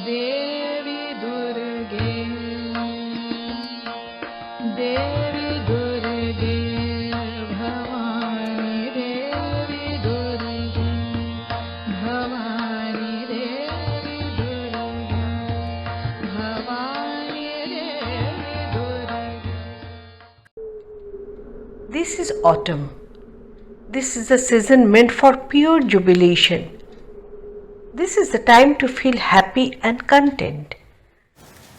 Devi Durge Devi Durge Bhavani Devi Durge Bhavani Devi Durge Bhavani Devi Durge. This is autumn. This is the season meant for pure jubilation. This is the time to feel happy and content.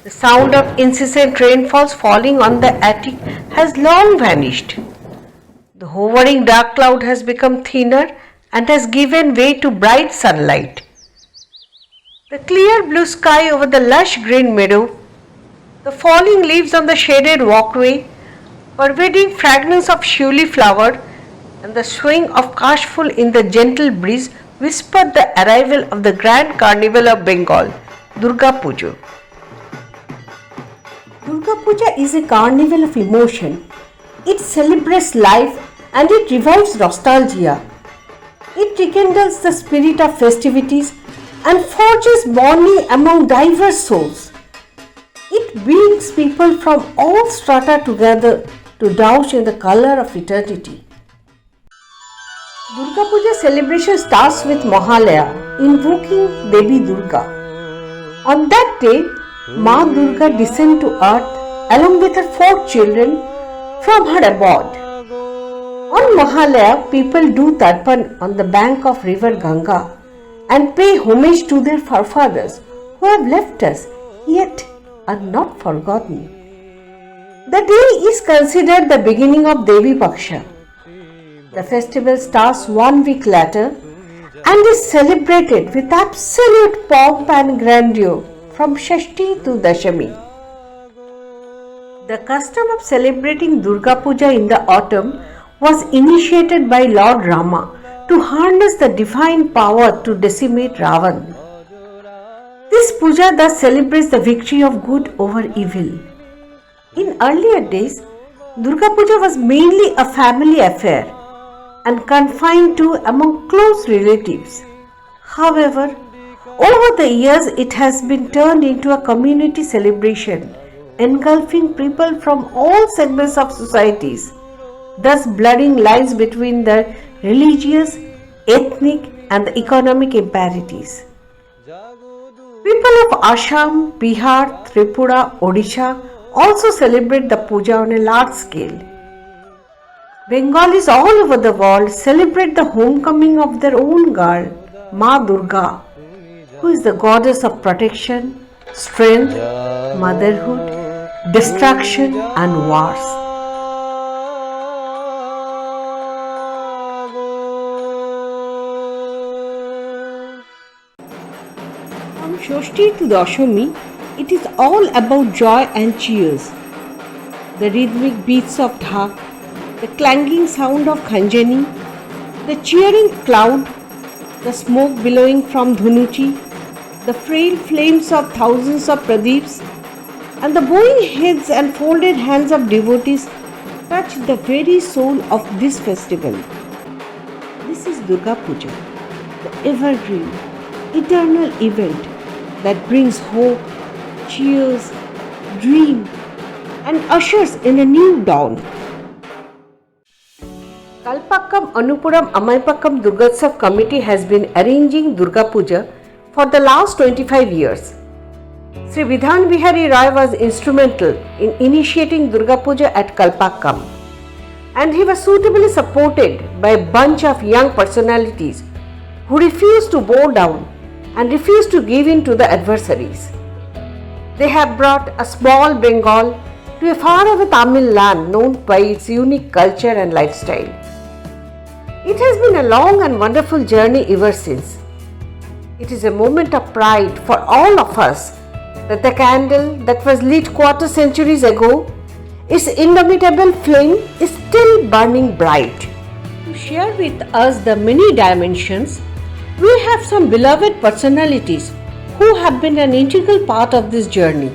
The sound of incessant rainfalls falling on the attic has long vanished. The hovering dark cloud has become thinner and has given way to bright sunlight. The clear blue sky over the lush green meadow, the falling leaves on the shaded walkway, pervading fragrance of shiuli flower, and the swing of kashful in the gentle breeze whispered the arrival of the grand carnival of Bengal, Durga Puja. Durga Puja is a carnival of emotion. It celebrates life and it revives nostalgia. It rekindles the spirit of festivities and forges bonding among diverse souls. It brings people from all strata together to douse in the color of eternity. Durga Puja celebration starts with Mahalaya, invoking Devi Durga. On that day, Ma Durga descended to earth along with her 4 children from her abode. On Mahalaya, people do tarpan on the bank of river Ganga and pay homage to their forefathers who have left us yet are not forgotten. The day is considered the beginning of Devi Paksha. The festival starts 1 week later and is celebrated with absolute pomp and grandeur from Shashti to Dashami. The custom of celebrating Durga Puja in the autumn was initiated by Lord Rama to harness the divine power to decimate Ravan. This puja thus celebrates the victory of good over evil. In earlier days, Durga Puja was mainly a family affair and confined to among close relatives. However, over the years it has been turned into a community celebration engulfing people from all segments of societies, thus blurring lines between the religious, ethnic and the economic imperatives. People of Assam, Bihar, Tripura, Odisha also celebrate the puja on a large scale. Bengalis all over the world celebrate the homecoming of their own girl, Ma Durga, who is the goddess of protection, strength, motherhood, destruction and wars. From Shashti to Dashami, it is all about joy and cheers. The rhythmic beats of dhak, the clanging sound of khanjani, the cheering cloud, the smoke billowing from Dhanuchi, the frail flames of thousands of pradeeps, and the bowing heads and folded hands of devotees touch the very soul of this festival. This is Durga Puja, the evergreen, eternal event that brings hope, cheers, dream, and ushers in a new dawn. Kalpakkam Anupuram Amaipakkam Durgotsav committee has been arranging Durga Puja for the last 25 years. Sri Vidhan Bihari Roy was instrumental in initiating Durga Puja at Kalpakkam, and he was suitably supported by a bunch of young personalities who refused to bow down and refused to give in to the adversaries. They have brought a small Bengal to a faraway Tamil land known by its unique culture and lifestyle. It has been a long and wonderful journey ever since. It is a moment of pride for all of us that the candle that was lit quarter centuries ago, its indomitable flame is still burning bright. To share with us the many dimensions, we have some beloved personalities who have been an integral part of this journey.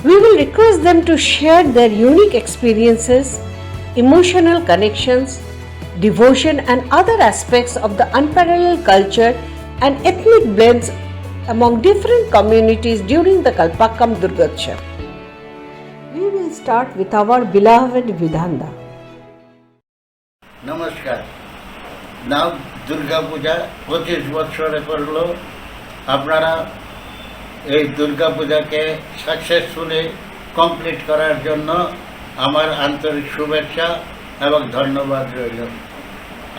We will request them to share their unique experiences, emotional connections, devotion and other aspects of the unparalleled culture and ethnic blends among different communities during the Kalpakkam Durgotsav. We will start with our beloved Vidhanda. নমস্কার। নাও দুর্গা পূজা 25 বছরে করলো। আপনারা এই দুর্গা পূজাকে successfully complete করার জন্য আমার আন্তরিক শুভেচ্ছা এবং ধন্যবাদ রইল।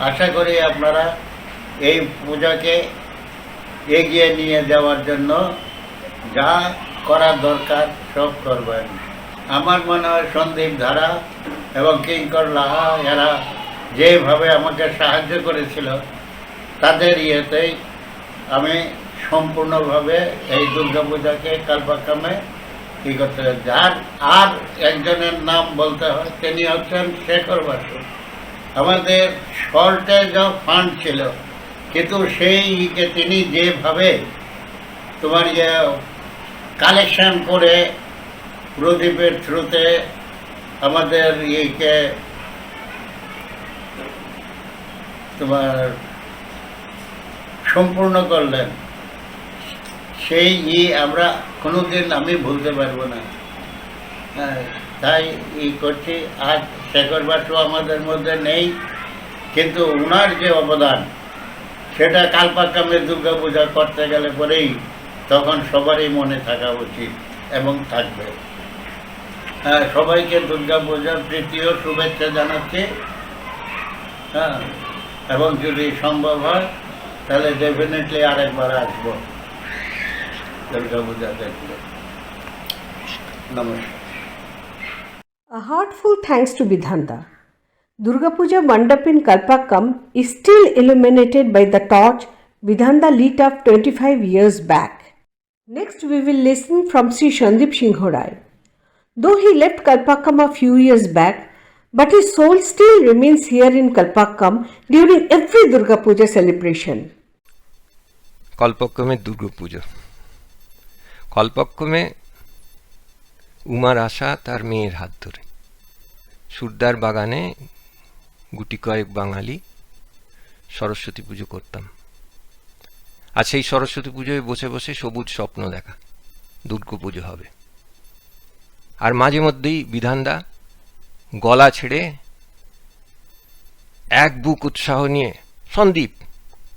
আশা করি আপনারা এই পূজাকে এগিয়ে নিয়ে যাওয়ার জন্য যা করা দরকার সব করবেন। আমার মনে হয় সন্দীপ ধারা এবং কিঙ্কর লাহা এরা যেভাবে আমাকে সাহায্য করেছিল তাদের ইয়েতেই আমি সম্পূর্ণভাবে এই দুর্গা পূজাকে কালপাক্কামে কী করতে যার আর একজনের নাম বলতে হয়, তিনি হচ্ছেন শেখর বাসু। আমাদের শর্টেজ অফ ফান্ড ছিল, কিন্তু সেইকে তিনি যেভাবে তোমার ইয়ে কালেকশন করে প্রদীপের থ্রুতে আমাদের ইয়েকে তোমার সম্পূর্ণ করলেন, সেই আমরা কোনোদিন আমি ভুলতে পারবো না। হ্যাঁ, তাই করছি। আজ শেখর বাসু আমাদের মধ্যে নেই, কিন্তু ওনার যে অবদান সেটা কালপাক্কামের দুর্গা পূজা করতে গেলে পরেই তখন সবারই মনে থাকা উচিত এবং থাকবে। হ্যাঁ, সবাইকে দুর্গা পূজার প্রীতি ও শুভেচ্ছা জানাচ্ছি। হ্যাঁ, এবং যদি সম্ভব হয় তাহলে ডেফিনেটলি আরেকবার আসবো দুর্গা পূজা দেখতে। নমস্কার। A heartful thanks to Vidhanda. Durga Puja Mandap in Kalpakkam is still illuminated by the torch Vidhanda lit up 25 years back. Next we will listen from Sri Sandip Singhorai. Though he left Kalpakkam a few years back, but his soul still remains here in Kalpakkam during every Durga Puja celebration. কল্পক্রমে Durga পুজো। কল্পক্রমে উমার আশা তার মেয়ের হাত ধরে সুরদার বাগানে গুটি কয়েক বাঙালি সরস্বতী পুজো করতাম। আর সেই সরস্বতী পুজোয় বসে বসে সবুজ স্বপ্ন দেখা দুর্গা পুজো হবে। আর মাঝে মধ্যেই বিধানদা গলা ছেড়ে এক বুক উৎসাহ নিয়ে, সন্দীপ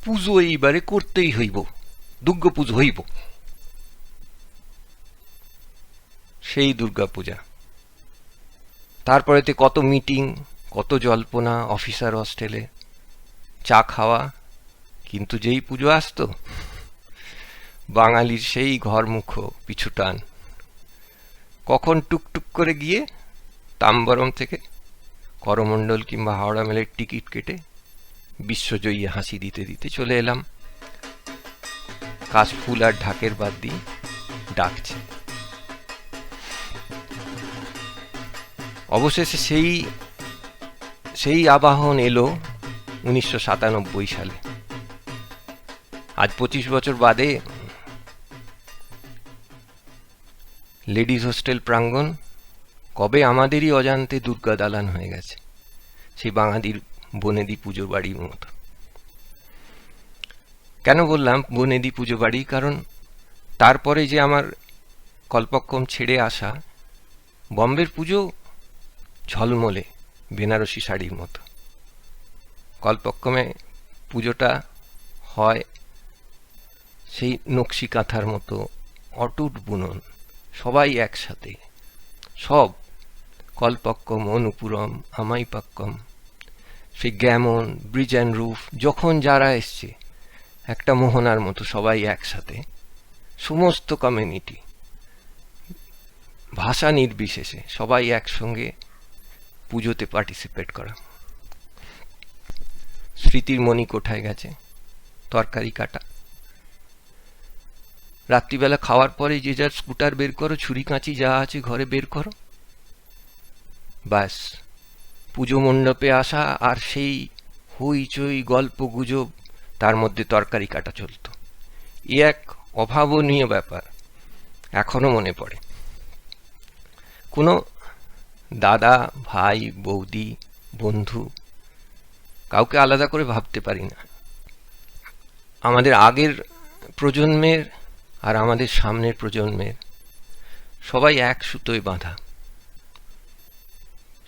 পুজো এইবারে করতেই হইব, দুর্গা পুজো হইব। সেই দুর্গা পূজা। তারপরেতে কত মিটিং, কত জল্পনা অফিসার হস্টেলে, চা খাওয়া। কিন্তু যেই পুজো আসতো, বাঙালির সেই ঘরমুখ পিছু টান। কখন টুকটুক করে গিয়ে তাম্বরম থেকে করমণ্ডল কিংবা হাওড়া মেলের টিকিট কেটে বিশ্বজয়ী হাসি দিতে দিতে চলে এলাম। কাশফুল আর ঢাকের বাদ দিয়ে ডাকছে। অবশেষে সেই আবাহন এলো 1997 সালে। আজ 25 বছর বাদে লেডিজ হোস্টেল প্রাঙ্গণ কবে আমাদেরই অজান্তে দুর্গা দালান হয়ে গেছে, সেই বাঙালির বনেদি পুজো বাড়ির মতো। কেন বললাম বনেদি পুজো বাড়ি? কারণ তারপরে যে আমার কল্পক্রম ছেড়ে আসা, বম্বের পুজো ঝলমলে বেনারসি শাড়ির মতো। কল্পক্রমে পুজোটা হয় সেই নকশি কাঁথার মতো অটুট বুনন, সবাই একসাথে, সব কল্পক্কম, অনুপুরম, আমাইপাক্কম, সেই গ্যামন, ব্রিজ অ্যান্ড রুফ, যখন যারা এসছে একটা মোহনার মতো সবাই একসাথে, সমস্ত কমিউনিটি, ভাষা নির্বিশেষে সবাই একসঙ্গে পুজোতে পার্টিসিপেট করা। স্মৃতির মণি কোঠায় গেছে, তরকারি কাটা, রাত্রিবেলা খাওয়ার পরে যে যার স্কুটার বের করো, ছুরি কাঁচি যা আছে ঘরে বের করো, ব্যাস পুজো মণ্ডপে আসা, আর সেই হইচই গল্প গুজব, তার মধ্যে তরকারি কাটা চলত। এ এক অভাবনীয় ব্যাপার, এখনো মনে পড়ে। কোনো দাদা, ভাই, বৌদি, বন্ধু, কাউকে আলাদা করে ভাবতে পারি না। আমাদের আগের প্রজন্মের আর আমাদের সামনের প্রজন্মের সবাই এক সুতোয় বাঁধা,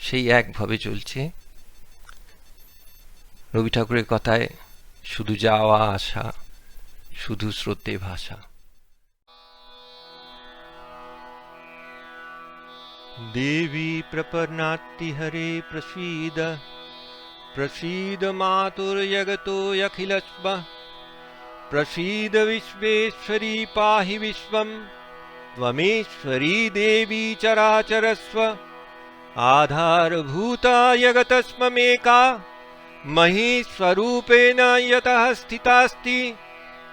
সেই একভাবে চলছে। রবি ঠাকুরের কথায় শুধু যাওয়া আসা, শুধু স্রোতে ভাষা। देवी प्रपन्नाति हरे प्रसीद, प्रसीद मातुर्जगतो अखिलस्व, प्रसीद विश्वेश्वरी पाहि विश्वं, त्वमेश्वरी देवी चराचरस्व, आधारभूता जगतस्ममेका, महीस्वरूपेण यतः स्थितास्ति,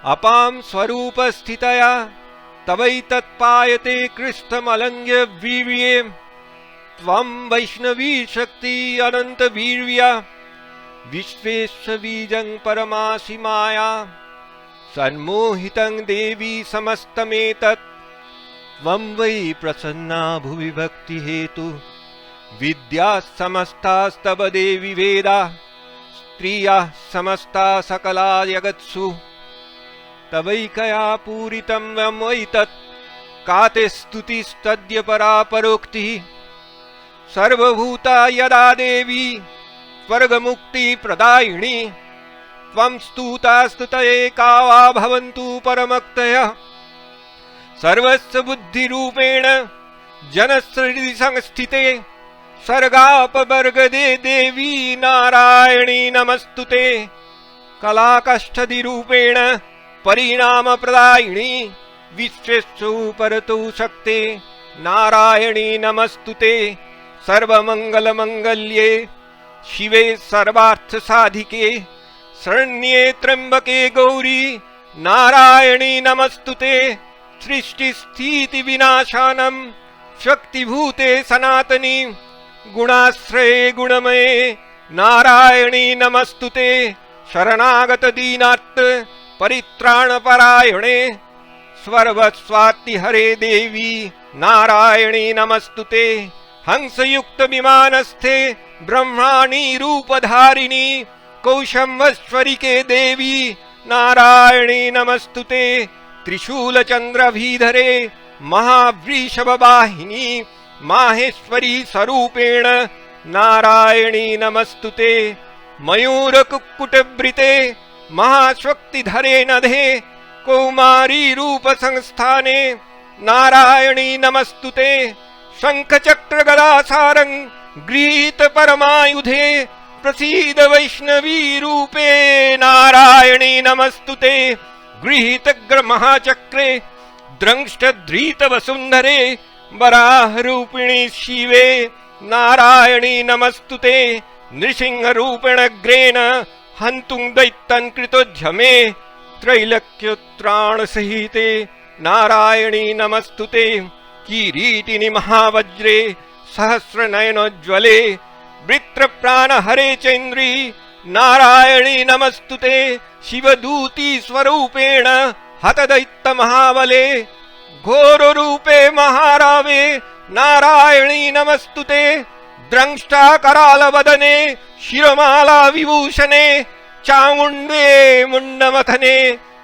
अपां स्वरूपस्थितया तवैतत्पायते कृष्णमलङ्घ्य वीर्ये, त्वं वैष्णवी शक्ति अनंत वीर्या, विश्वेश्वबीजं परमासि माया, सन्मोहितं देवी समस्तमेतत्, त्वं वै प्रसन्ना भुवि भक्ति हेतु, विद्या समस्तास्तव देवी वेदा, स्त्रियः समस्ता सकला जगत्सु, तवैकया पूरितं वैतत्, काते स्तुतिस्तद्य परा परोक्तिः, सर्वभूता यदा देवी स्वर्गमुक्ति प्रदायिनी, त्वं स्तुतास्तुतये का वा भवन्तु परमक्तयः, सर्वस्य बुद्धिरूपेण जनहृदि संस्थिते, सर्गापवर्गदे देवी नारायणी नमस्तुते, कलाकष्टदिरूपेण परिणाम प्रदायिनी, विश्वेषु परतु शक्ते नारायणी नमस्तुते, सर्वमंगल मंगल्ये शिवे सर्वार्थ साधिके, शरण्ये त्र्यंबके गौरी नारायणी नमस्तुते, सृष्टि स्थिति विनाशानं शक्तिभूते सनातनी, गुणाश्रये गुणमये नारायणी नमस्तुते, शरणागत दीनार्थ परित्राणपरायणे, सर्वस्वाति हरे देवी नारायणी नमस्तुते, हंसयुक्त विमानस्थे ब्रह्माणी रूपधारिणी, कौशम्भस्वरिके देवी नारायणी नमस्तुते, त्रिशूल चंद्रभीधरे महावृषभवाहिनी, माहेश्वरी स्वरूपेण नारायणी नमस्तुते, मयूर कुक्कुटवृते महाशक्तिधरे नधे, कौमारी रूप संस्थाने नारायणी नमस्तुते, शंख चक्र गदा सारंग गृहीत परमायुधे, प्रसीद वैष्णवी रूपे नारायणी नमस्तुते, गृहीत महाचक्रे द्रंष्टधृत वसुंधरे, वराह रूपिणी शिवे नारायणी नमस्तुते, नृसिंह रूपेण ग्रेण हंतुं दैत्यं कृतोद्यमे, त्रैलोक्योत्राण सहिते नारायणी नमस्तुते, किरीटिनि महावज्रे सहस्रनयनोज्ज्वले, वृत्रप्राण हरे चैन्द्री नारायणी नमस्तुते, शिवदूती स्वरूपेण हतदैत्य महाबले, घोर रूपे महारावे नारायणी नमस्तुते, द्रंष्टा कराल वदने शिरोमाला विभूषणे, चामुंडे मुंडमथने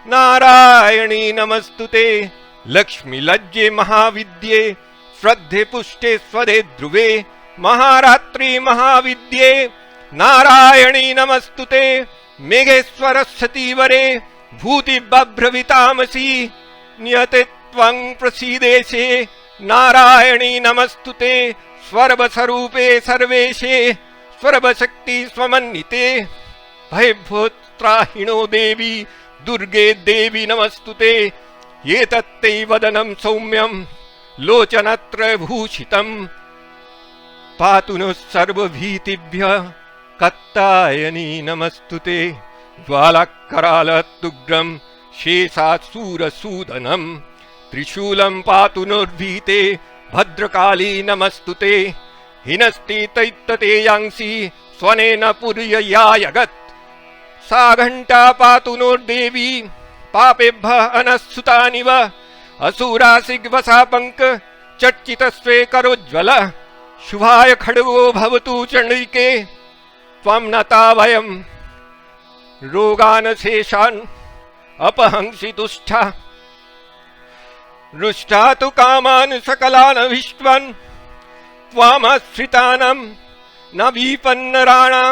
नारायणी नमस्तुते, लक्ष्मी लज्जे महाविद्ये श्रद्धे पुष्टे स्वदे ध्रुवे, महारात्रि महाविद्ये नारायणी नमस्तुते, मेघेश्वर सतीवरे भूति बभ्रवितामसी, नियते त्वं प्रसीदेशे नारायणी नमस्तुते सर्वस्वरूपे सर्वेशे सर्वशक्ति स्वमन्विते भयभोत्राहिणो देवी दुर्गे देवी नमस्तुते एतत्ते वदनं सौम्यं लोचनत्र भूषितं पातु नः सर्वभीतिभ्यः कत्तायनी नमस्तुते ज्वालाकरालत्तुग्रं शेषासूरसूदनं त्रिशूलं पातु नोर्भीते भद्रकाली नमस्तुते हिनस्ति तैत्तते यांसि स्वनेन पुर्ययायगत् सा घण्टा पातु नोर्देवी पापेभ्यः अनस्सुतानिव असुरासिग्वसा पङ्क चर्चितस्वे करोज्ज्वल शुभाय खड्गो भवतु चण्डिके त्वं नता वयं रोगान् शेषान् अपहंसि तुष्टा रुष्टा तु कामान् सकलान् विश्वान् त्वामश्रितानां न विपन्नराणा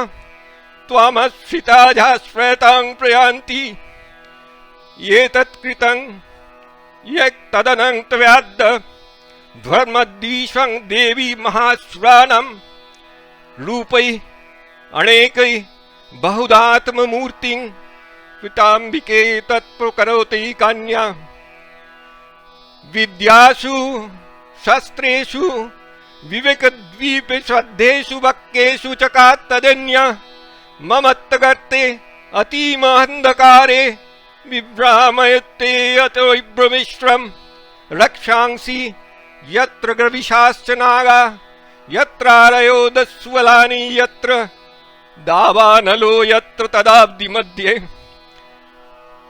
त्वामश्रिता जाश्रयतां प्रयान्ति एतत्कृतं यत्तदनं त्वयाद् धर्मद्वीषं देवी महासुराणां रूपै अनेकै बहुधात्ममूर्तिं पिताम्बिके तत्प्रकरोति कन्या विद्यासु शस्त्रेषु विवेकद्वीपे श्रद्धेषु वक्केषु चकात्तदन्य ममत्तगर्ते अतीमहन्धकारे विभ्रामयते अतो विभ्रमिश्रं रक्षांसि यत्र ग्रविशाश्च नागा यत्रारयो दस्वलानि यत्र दावानलो यत्र तदाब्धि मध्ये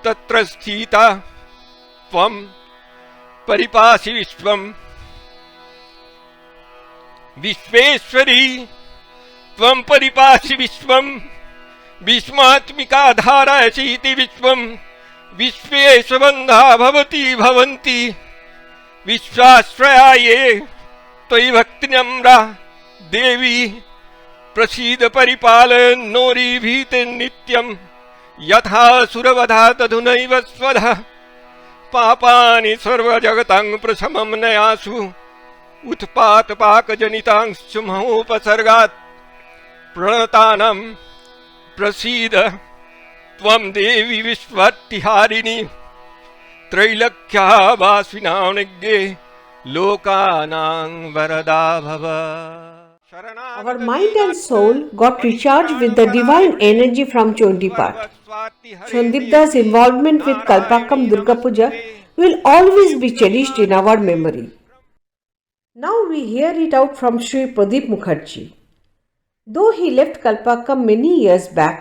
तत्र स्थिता त्वं परिपासि विश्वं विश्वेश्वरी त्वं परिपासि विश्वं विस्मात्मिका धारायसीति विश्वं विश्वेषु बन्धा भवति भवन्ति विश्वाश्रया ये त्वयि भक्तिनम्रा देवी प्रसीद परिपालयन्नोरीभीते नित्यं यथा सुरवधा तथुनैव स्वधा पापानि सर्वजगतां प्रशमं नयासु उत्पातपाकजनितांश्च महोपसर्गात् प्रणतानां प्रसीद त्वं देवी विश्वत्तिहारिणी त्रैलोक्यवासिनां लोकानां वरदा भव। Our mind and soul got recharged with the divine energy from Chondipat. Chondipda's involvement with Kalpakkam Durga Puja will always be cherished in our memory. Now we hear it out from Sri Pradeep Mukherjee. Though he left Kalpakkam many years back,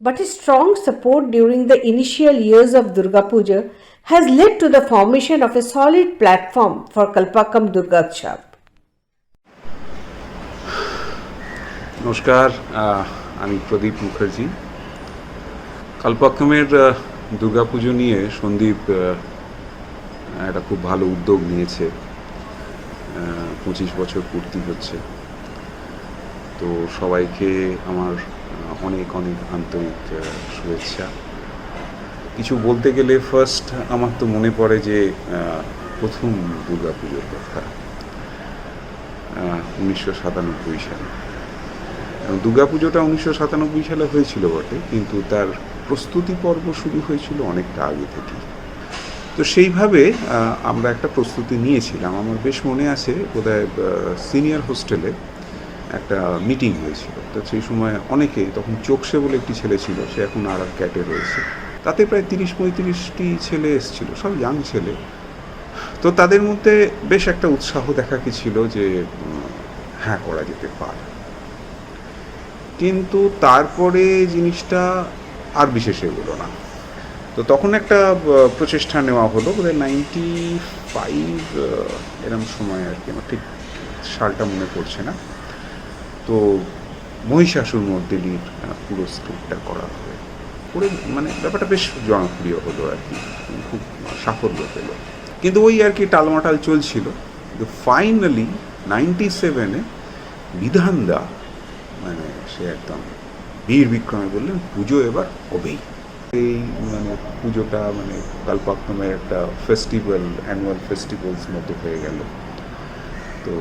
but his strong support during the initial years of Durga Puja has led to the formation of a solid platform for Kalpakkam Durga Utsav. নমস্কার, আমি প্রদীপ মুখার্জি। কালপাক্কামের দুর্গাপুজো নিয়ে সন্দীপ একটা খুব ভালো উদ্যোগ নিয়েছে। 25 বছর পূর্তি হচ্ছে, তো সবাইকে আমার অনেক অনেক আন্তরিক শুভেচ্ছা। কিছু বলতে গেলে ফার্স্ট আমার তো মনে পড়ে যে প্রথম দুর্গাপুজোর কথা 1997 সালে। দুর্গাপুজোটা 1997 সালে হয়েছিল বটে, কিন্তু তার প্রস্তুতি পর্ব শুরু হয়েছিল অনেকটা আগে থেকে। তো সেইভাবে আমরা একটা প্রস্তুতি নিয়েছিলাম। আমার বেশ মনে আছে, বোধহয় সিনিয়র হোস্টেলে একটা মিটিং হয়েছিল। তো সেই সময় অনেকে, তখন চোখসে বলে একটি ছেলে ছিল, সে এখন আর ক্যাটে রয়েছে, তাতে প্রায় 30-35টি ছেলে এসেছিল, সব ইয়াং ছেলে। তো তাদের মধ্যে বেশ একটা উৎসাহ দেখা গেছিল যে হ্যাঁ, করা যেতে পারে। কিন্তু তারপরে জিনিসটা আর বিশেষ এগোলো না। তো তখন একটা প্রচেষ্টা নেওয়া হলো, বোধহয় 95 এরকম সময় আর কি, আমার ঠিক সালটা মনে পড়ছে না। তো মহিষাসুর মর্দিনীর পুরো স্ক্রিপ্টটা করা হবে, করে মানে ব্যাপারটা বেশ জনপ্রিয় হলো আর কি, খুব সাফল্য পেল। কিন্তু ওই আর কি টালমাটাল চলছিল। কিন্তু ফাইনালি 97-এ বিধানদা, মানে সে একদম বীর বিক্রমে বললেন পুজো এবার হবেই। এই মানে পুজোটা মানে কালপাক্ষমের একটা ফেস্টিভ্যাল, অ্যানুয়াল ফেস্টিভ্যালস মতো হয়ে গেল। তো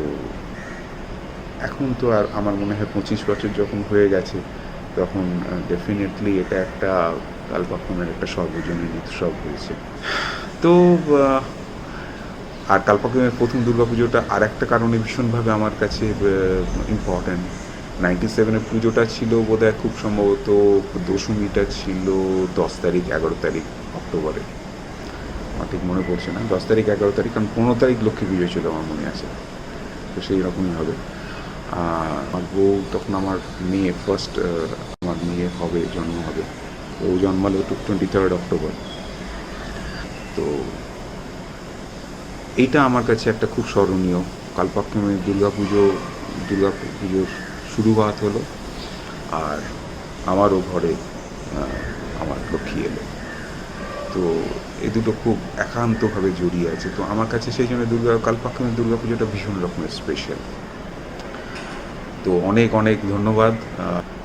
এখন তো আর আমার মনে হয় 25 বছর যখন হয়ে গেছে তখন ডেফিনেটলি এটা একটা কালপাক্ষমের একটা সর্বজনীন উৎসব হয়েছে। তো আর কালপাক্ষমের প্রথম দুর্গাপুজোটা আর একটা কারণে ভীষণভাবে আমার কাছে ইম্পর্ট্যান্ট। 97-এর পুজোটা ছিল বোধহয় খুব সম্ভবত দশমীটা ছিল 10 তারিখ 11 তারিখ অক্টোবরে, আমার ঠিক মনে পড়ছে না, 10 তারিখ 11 তারিখ, কারণ 15 তারিখ লক্ষ্মী পুজো ছিল আমার মনে আছে। তো সেই রকমই হবে। আমার বউ তখন আমার মেয়ে ফার্স্ট, আমার মেয়ে হবে, জন্ম হবে, তো ও জন্মালো 23 অক্টোবর। তো এইটা আমার কাছে একটা খুব স্মরণীয়। কালপাক্ষমের দুর্গাপুজোর শুরুয়াত হলো, আর আমারও ঘরে আমার লক্ষ্মী এলো। তো এই দুটো খুব একান্তভাবে জড়িয়ে আছে। তো আমার কাছে সেই জন্য কালপাক্ষমের দুর্গাপুজোটা ভীষণ রকমের স্পেশাল। তো অনেক অনেক ধন্যবাদ।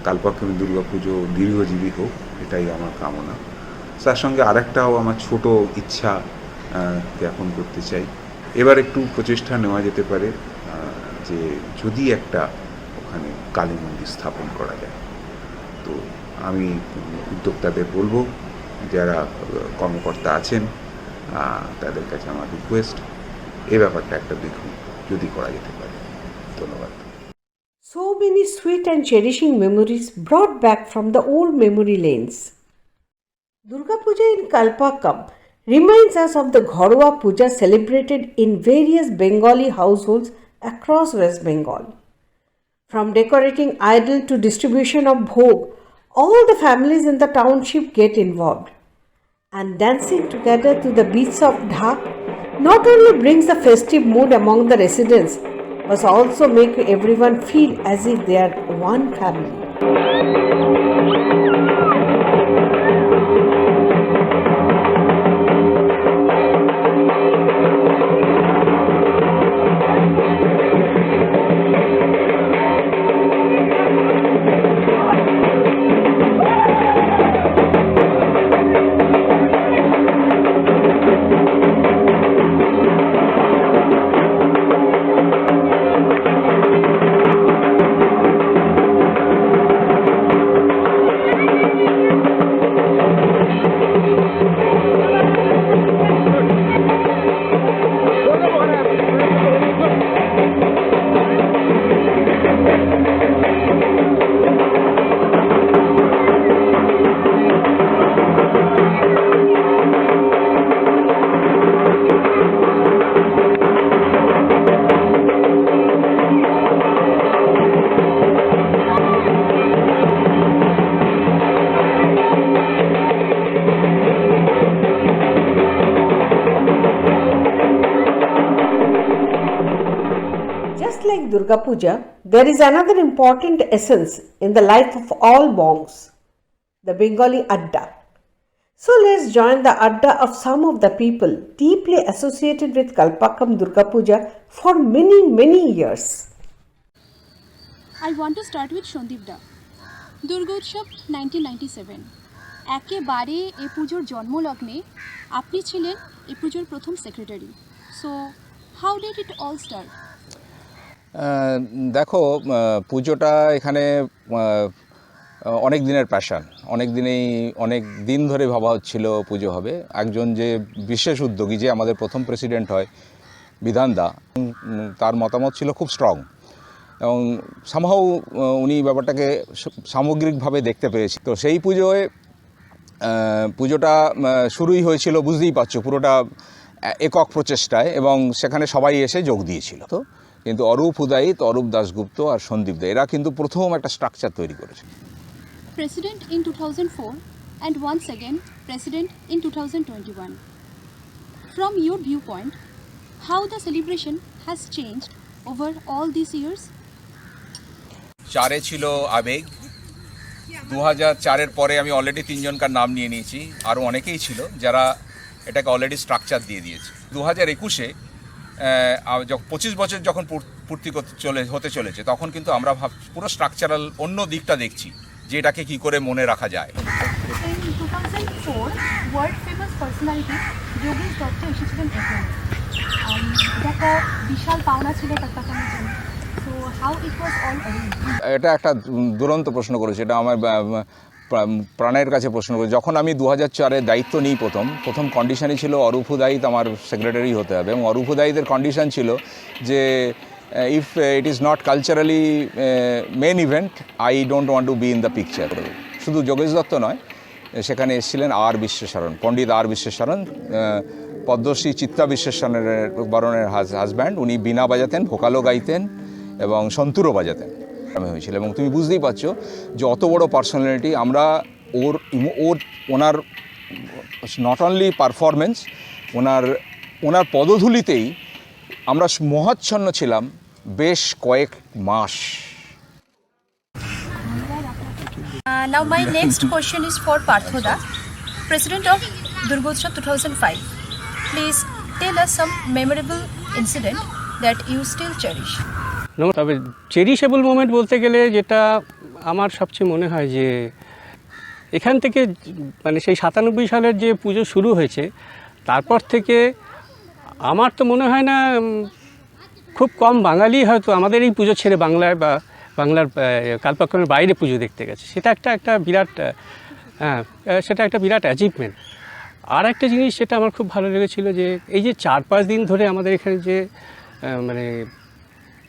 কালপাক্ষমের দুর্গাপুজো দীর্ঘজীবী হোক, এটাই আমার কামনা। তার সঙ্গে আরেকটাও আমার ছোট ইচ্ছা জ্ঞাপন করতে চাই। এবার একটু প্রচেষ্টা নেওয়া যেতে পারে যে যদি একটা ওখানে কালী মন্দির স্থাপন করা যায়। তো আমি উদ্যোক্তাদের বলবো, যারা কর্মকর্তা আছেন তাদের কাছে আমার রিকোয়েস্ট, এই ব্যাপারটা একটা দেখুন যদি করা যেতে পারে। ধন্যবাদ। So many sweet and cherishing memories brought back from the old memory lanes. Durga Puja in Kalpakkam reminds us of the Ghorwa Puja celebrated in various Bengali households across West Bengal. From decorating idol to distribution of bhog, all the families in the township get involved. And dancing together to the beats of dhak not only brings the festive mood among the residents, but also make everyone feel as if they are one family. Just like Durga Puja, there is another important essence in the life of all monks, the Bengali Adda. So let's join the Adda of some of the people deeply associated with Kalpakkam Durga Puja for many, many years. I want to start with Shandip Da. Durga Utsav 1997 একেবারে এই পুজোর জন্মলগ্নে আপনি ছিলেন এই পুজোর প্রথম secretary. So how did it all start? দেখো, পুজোটা এখানে অনেক দিনের প্যাশন, অনেক দিন ধরে ভাবা হচ্ছিল পুজো হবে। একজন যে বিশেষ উদ্যোগী, যে আমাদের প্রথম প্রেসিডেন্ট হয় বিধান দা, তার মতামত ছিল খুব স্ট্রং, এবং সামহাও উনি ব্যাপারটাকে সামগ্রিকভাবে দেখতে পেয়েছি। তো সেই পুজোটা শুরুই হয়েছিল, বুঝতেই পারছো, পুরোটা একক প্রচেষ্টায়, এবং সেখানে সবাই এসে যোগ দিয়েছিল। তো কিন্তু অরূপ উদয়িত, অরূপ দাশগুপ্ত আর সন্দীপ দা, এরা কিন্তু প্রথম একটা স্ট্রাকচার তৈরি করেছে। President in 2004 and once again president in 2021. From your viewpoint, how the celebration has changed over all these years? 4 ছিল আবেগ, 2004-এর পরে আমি অলরেডি 3 জনকার নাম নিয়ে নিয়েছি, আরও অনেকেই ছিল যারা এটাকে অলরেডি স্ট্রাকচার দিয়ে দিয়েছে। 2021-এ 25 বছর যখন পূর্তি হতে চলেছে, তখন কিন্তু আমরা পুরো স্ট্রাকচারাল অন্য দিকটা দেখছি, যে এটাকে কী করে মনে রাখা যায়। In 2004, world famous personality Yogesh Dutta এসেছিলেন এখানে। এটা একটা বিশাল পাওনা ছিল কালপাকামের জন্য। So how it was all arranged? এটা একটা দুরন্ত প্রশ্ন করেছে, এটা আমার প্রাণের কাছে প্রশ্ন করেছে। যখন আমি 2004-এ দায়িত্ব নিই প্রথম কন্ডিশনই ছিল অরূপ হুদাইত আমার সেক্রেটারি হতে হবে, এবং অরূপ হুদাইতের কন্ডিশন ছিল যে if it is not culturally main event I don't want to be in the picture. শুধু যোগেশ দত্ত নয়, সেখানে এসেছিলেন আর বিশ্বেশ্বরণ, পণ্ডিত আর বিশ্বেশ্বরণ, পদ্মশ্রী চিত্তা বিশ্বেশ্বরণের হাজব্যান্ড। উনি বীণা বাজাতেন, ভোকালও গাইতেন এবং সন্তুরও বাজাতেন হয়েছিল। এবং তুমি বুঝতেই পারছো যে অত বড় পার্সোনালিটি, আমরা ওনার নট অনলি পারফরমেন্স, ওনার পদধূলিতেই আমরা মহাচ্ছন্ন ছিলাম বেশ কয়েক মাস। Now my next question is for Parthoda, President of Durgotsav 2005. Please tell us some memorable incident that you still cherish. তবে চেরিশেবল মোমেন্ট বলতে গেলে যেটা আমার সবচেয়ে মনে হয় যে এখান থেকে মানে সেই 97 সালের যে পুজো শুরু হয়েছে তারপর থেকে আমার তো মনে হয় না খুব কম বাঙালি হয়তো আমাদের এই পুজো ছেড়ে বাংলায় বা বাংলার কালপাক্ষণের বাইরে পুজো দেখতে গেছে। সেটা একটা বিরাট সেটা একটা বিরাট অ্যাচিভমেন্ট। আর একটা জিনিস সেটা আমার খুব ভালো লেগেছিল যে এই যে 4-5 দিন ধরে আমাদের এখানে যে মানে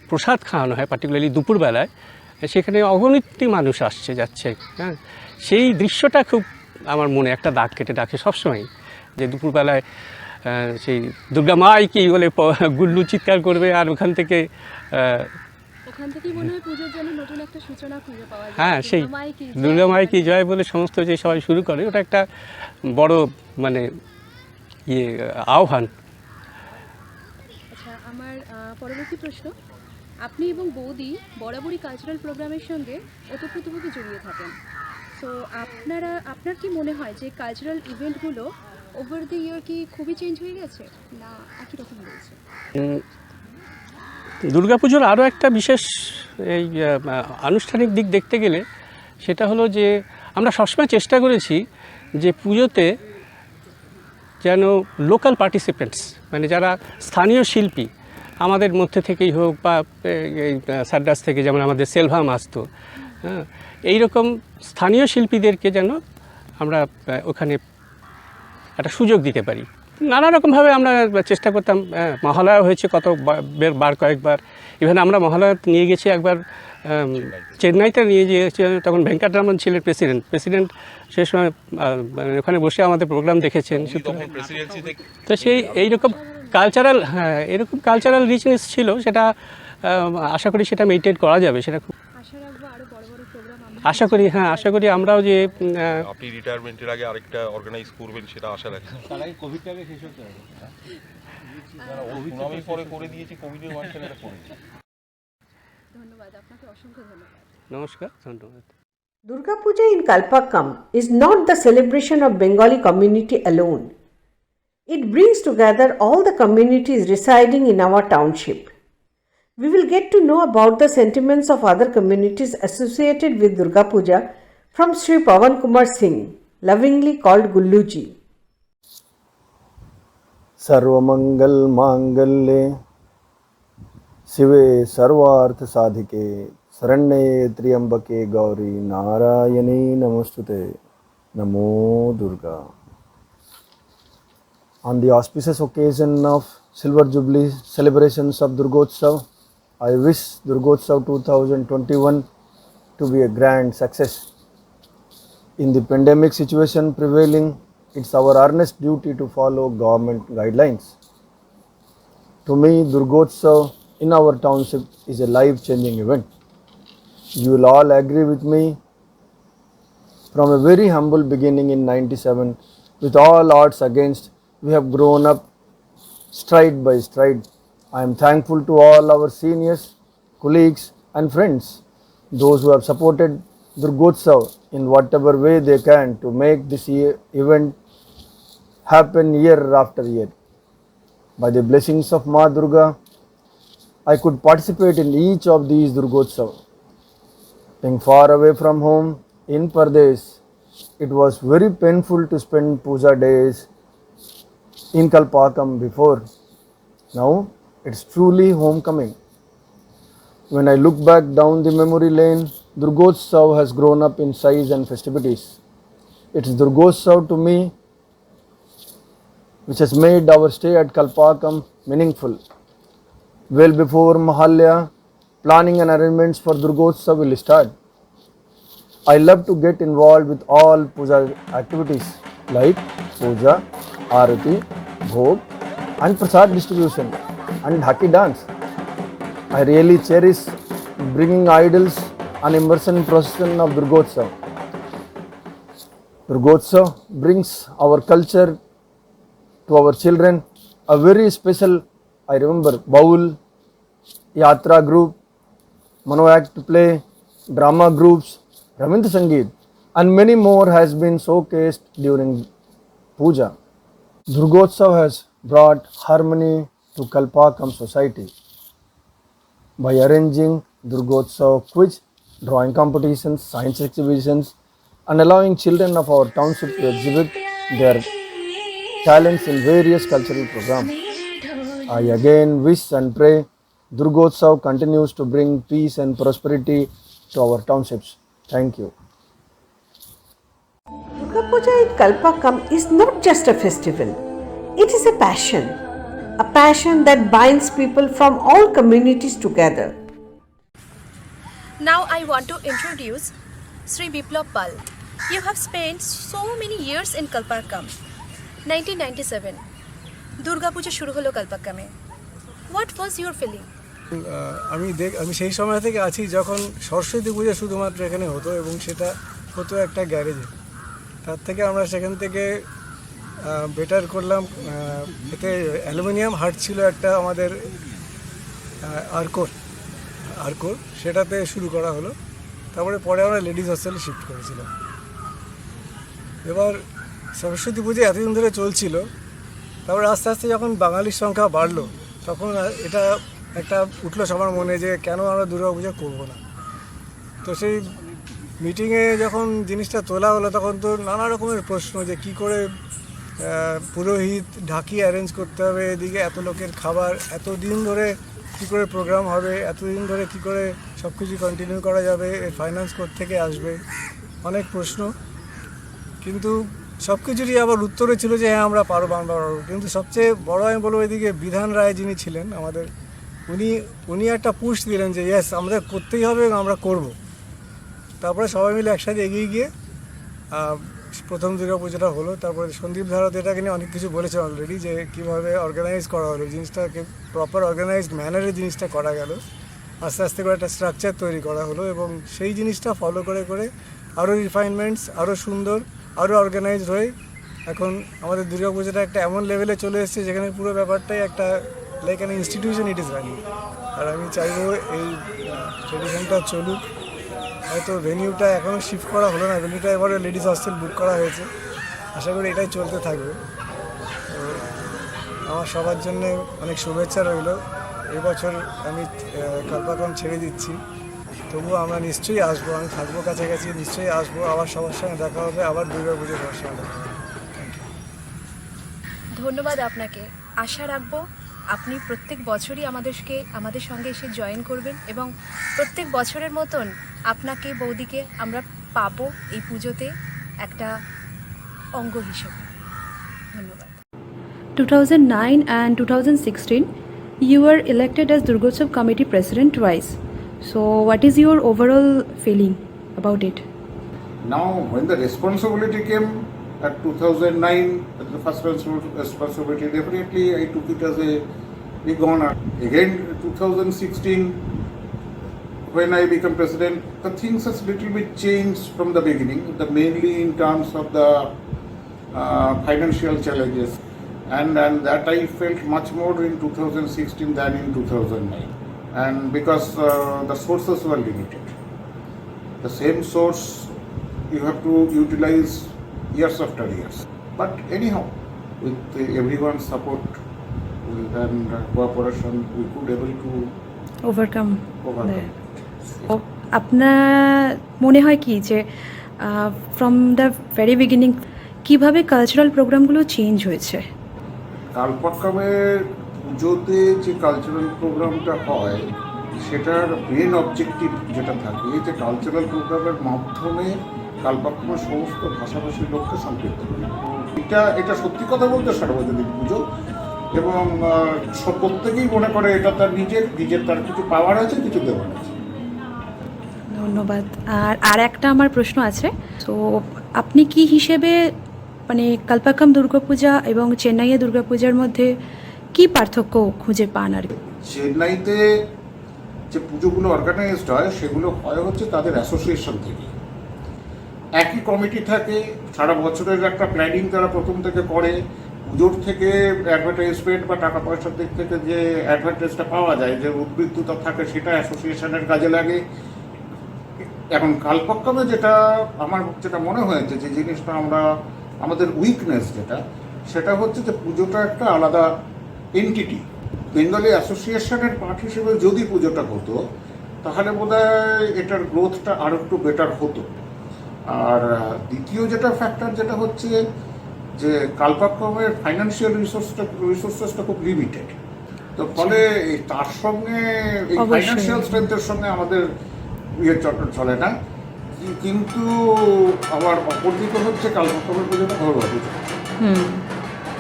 প্রসাদ খাওয়ানো হয়, পার্টিকুলারলি দুপুরবেলায়, সেখানে অগণিত মানুষ আসছে যাচ্ছে। হ্যাঁ, সেই দৃশ্যটা খুব আমার মনে একটা দাগ কেটে রাখে সবসময়, যে দুপুরবেলায় সেই দুর্গা মাই কি বলে গুল্লু চিৎকার করবে, আর ওখান থেকে মনে হয় পুজোর জন্য নতুন একটা সূচনা খুঁজে পাওয়া যায়। হ্যাঁ, সেই দুর্গা মাই কি জয় বলে সমস্ত যে সবাই শুরু করে, ওটা একটা বড় মানে আহ্বান। আচ্ছা, আমার পরবর্তী প্রশ্ন, আপনি এবং বৌদি বরাবরই কালচারাল প্রোগ্রামের সঙ্গে ওতপ্রোতভাবে জড়িয়ে থাকেন। সো আপনার কি মনে হয় যে কালচারাল ইভেন্টগুলো ওভার দ্য ইয়ার কি খুবই চেঞ্জ হয়ে গেছে না একই রকম রয়েছে? দুর্গাপুজোর আরও একটা বিশেষ এই আনুষ্ঠানিক দিক দেখতে গেলে সেটা হলো যে আমরা সবসময় চেষ্টা করেছি যে পুজোতে যেন লোকাল পার্টিসিপেন্টস, মানে যারা স্থানীয় শিল্পী আমাদের মধ্যে থেকেই হোক বা এই সার্ডাস থেকে যেমন আমাদের সেলভাম আসতো, হ্যাঁ, এইরকম স্থানীয় শিল্পীদেরকে যেন আমরা ওখানে একটা সুযোগ দিতে পারি। নানা রকমভাবে আমরা চেষ্টা করতাম। মহালয়া হয়েছে কয়েকবার, ইভেন আমরা মহালয়া নিয়ে গেছি একবার চেন্নাইতে নিয়ে গিয়েছি, তখন ভেঙ্কটরামন ছিলেন প্রেসিডেন্ট সে সময় ওখানে বসে আমাদের প্রোগ্রাম দেখেছেন। তো সেই এইরকম কালচারাল রিচনেস ছিল, সেটা আশা করি সেটা মেনটেন করা যাবে। সেটা খুব আশা করি আমরাও যে আপনি রিটায়ারমেন্টের আগে আরেকটা অর্গানাইজ করবেন সেটা আশা রাখি। তার আগে কোভিডটাকে শেষ হতে হবে। আমি পরে করে দিয়েছি, কোভিডের মাঝখানে এটা করেছি। ধন্যবাদ আপনাকে, অসংখ্য ধন্যবাদ। নমস্কার, ধন্যবাদ। Durga Puja in Kalpakkam is not the celebration of Bengali community alone. It brings together all the communities residing in our township. We will get to know about the sentiments of other communities associated with Durga Puja from Sri Pawan Kumar Singh, lovingly called Gulluji. सर्वमंगल मांगल्ये शिवे सर्वार्थ साधिके शरण्ये त्र्यंबके गौरी नारायणी नमोस्तुते। नमो Durga. On the auspicious occasion of Silver Jubilee celebrations of Durgotsav, I wish Durgotsav 2021 to be a grand success. In the pandemic situation prevailing, it's our earnest duty to follow government guidelines. To me, Durgotsav in our township is a life-changing event. You will all agree with me. From a very humble beginning in 97, with all odds against, we have grown up stride by stride. I am thankful to all our seniors, colleagues and friends, those who have supported Durgotsav in whatever way they can to make this event happen year after year. By the blessings of Ma Durga, I could participate in each of these Durgotsav. Being far away from home, in Pardesh, it was very painful to spend puja days in Kalpakam before. Now it's truly homecoming. When I look back down the memory lane, Durgotsav has grown up in size and festivities. It's Durgotsav to me which has made our stay at Kalpakam meaningful. Well before Mahalya, planning and arrangements for Durgotsav will start. I love to get involved with all puja activities like puja, arati, bhog and prasad distribution and dhaki dance. I really cherish bringing idols and immersion procession of Durgotsav. Durgotsav brings our culture to our children. A very special, I remember, Baul, Yatra group, Mano act play, drama groups, Ravindra Sangeet and many more has been showcased during puja. Durgotsav has brought harmony to Kalpakam society by arranging Durgotsav quiz, drawing competitions, science exhibitions and allowing children of our township to exhibit their talents in various cultural programs. I again wish and pray Durgotsav continues to bring peace and prosperity to our townships. Thank you. Durga Puja in Kalpakam is not just a festival, it is a passion that binds people from all communities together. Now I want to introduce Sri Biplab Pal. You have spent so many years in Kalpakam. 1997, Durga Puja শুরু হলো কালপাক্কামে. What was your feeling? আমি সেই সময় থেকে আছি যখন সরস্বতী পূজা শুধুমাত্র এখানে হতো এবং সেটা হতো একটা গ্যারেজে। তার থেকে আমরা সেখান থেকে বেটার করলাম, এতে অ্যালুমিনিয়াম হাট ছিল একটা আমাদের আরকোর সেটাতে শুরু করা হলো। তারপরে পরে আমরা লেডিস হস্টেলে শিফট করেছিলাম। এবার সরস্বতী পুজো এতদিন ধরে চলছিল, তারপরে আস্তে আস্তে যখন বাঙালির সংখ্যা বাড়লো তখন এটা একটা উঠলো সবার মনে যে কেন আমরা দুর্গা পুজো করবো না। তো সেই মিটিংয়ে যখন জিনিসটা তোলা হলো তখন তো নানা রকমের প্রশ্ন যে কী করে পুরোহিত ঢাকি অ্যারেঞ্জ করতে হবে, এদিকে এত লোকের খাবার, এতদিন ধরে কী করে প্রোগ্রাম হবে, এতদিন ধরে কী করে সব কিছু কন্টিনিউ করা যাবে, এর ফাইন্যান্স কোত্থেকে আসবে, অনেক প্রশ্ন। কিন্তু সব কিছুরই আবার উত্তরে ছিল যে হ্যাঁ আমরা পারবো। কিন্তু সবচেয়ে বড় আমি বলবো এদিকে বিধান রায় যিনি ছিলেন আমাদের, উনি একটা পুশ দিলেন যে ইয়েস আমাদের করতেই হবে এবং আমরা করব। তারপরে সবাই মিলে একসাথে এগিয়ে গিয়ে প্রথম দুর্গা পুজোটা হলো। তারপরে সন্দীপ ধারত এটাকে নিয়ে অনেক কিছু বলেছে অলরেডি যে কীভাবে অর্গানাইজ করা হলো জিনিসটাকে, প্রপার অর্গানাইজড ম্যানারে জিনিসটা করা গেল, আস্তে আস্তে করে একটা স্ট্রাকচার তৈরি করা হলো এবং সেই জিনিসটা ফলো করে করে আরও রিফাইনমেন্টস, আরও সুন্দর, আরও অর্গানাইজড হয়ে এখন আমাদের দুর্গা পুজোটা একটা এমন লেভেলে চলে এসেছে যেখানে পুরো ব্যাপারটাই একটা like an institution it is running. আর আমি চাইবো এই ট্রেডিশনটা চলুক। হয়তো ভেনিউটা এখনও শিফট করা হলো না, ভেনিউটা এবারে লেডিস হস্টেল বুক করা হয়েছে, আশা করি এটাই চলতে থাকবে। তো আমার সবার জন্য অনেক শুভেচ্ছা রইল। এবছর আমি কালপাকম ছেড়ে দিচ্ছি, তবুও আমরা নিশ্চয়ই আসবো, আমি থাকবো কাছাকাছি, নিশ্চয়ই আসবো, আবার সবার সঙ্গে দেখা হবে, আবার দুর্গা পুজোর দর্শন হবে। ধন্যবাদ আপনাকে। আশা রাখবো আপনি প্রত্যেক বছরই আমাদের সঙ্গে এসে জয়েন করবেন এবং প্রত্যেক বছরের মতন আপনাকে বৌদিকে আমরা পাবো এই পুজোতে একটা অঙ্গ হিসেবে। ধন্যবাদ। 2009 and 2016 you were elected as Durgotsav committee president twice. So what is your overall feeling about it? Now, when the responsibility came at 2009, the first responsibility, definitely I took it as a big honor. Again, 2016, when I became president, the things has little bit changed from the beginning, mainly in terms of the financial challenges, and that I felt much more in 2016 than in 2009. And because the sources were limited, the same source you have to utilize years after years. But anyhow, with everyone's support and cooperation, we could able to overcome overcome. আপনার মনে হয় কি যে from the very beginning কীভাবে cultural প্রোগ্রামগুলো change হয়েছে? কালপাক্কামের পুজোতে যে কালচারাল প্রোগ্রামটা হয় সেটার মেন অবজেক্টিভ যেটা থাকে যে কালচারাল প্রোগ্রামের মাধ্যমে কালপাক্কামের সমস্ত ভাষাভাষীর লোককে সম্পৃক্ত করে। এটা সত্যি কথা বলতে সার্বজনীন পুজো, এবং সব প্রত্যেকেই মনে করে এটা তার নিজের তার কিছু পাওয়ার আছে, কিছু দেওয়ার আছে। ধন্যবাদ। আর একটা আমার প্রশ্ন আছে, তো আপনি কি হিসেবে মানে কালপাক্কাম দুর্গাপূজা এবং চেন্নাইয়ের দুর্গাপূজার মধ্যে কি পার্থক্য খুঁজে পান আর কি? চেন্নাইতে যে পুজোগুলো অর্গানাইজড হয় সেগুলো হয় হচ্ছে তাদের অ্যাসোসিয়েশন থেকে, একই কমিটি থাকে, সারা বছরের একটা প্ল্যানিং তারা প্রথম থেকে করে। পুজোর থেকে অ্যাডভার্টাইজমেন্ট বা টাকা পয়সার দিক থেকে যে অ্যাডভান্টেজটা পাওয়া যায়, যে উদ্বৃত্ততা থাকে, সেটা অ্যাসোসিয়েশনের কাজে লাগে। এখন কালপাক্কামে যেটা মনে হয়েছে যে জিনিসটা আমাদের উইকনেস সেটা হচ্ছে যে পুজোটা একটা আলাদা এন্টিটি। বেঙ্গলি অ্যাসোসিয়েশনের পার্ট হিসেবে যদি পুজোটা হতো তাহলে বোধহয় এটার গ্রোথটা আরও একটু বেটার হতো। আর দ্বিতীয় ফ্যাক্টর যেটা হচ্ছে যে কালপাক্কামের ফাইন্যান্সিয়াল রিসোর্সেসটা খুব লিমিটেড, তো ফলে তার সঙ্গে এই ফাইন্যান্সিয়াল স্ট্রেংথের সঙ্গে আমাদের চলে না। কিন্তু আবার অপরদিকে হচ্ছে কালপাক্কামের পুজোটা ঘরোয়া পুজো,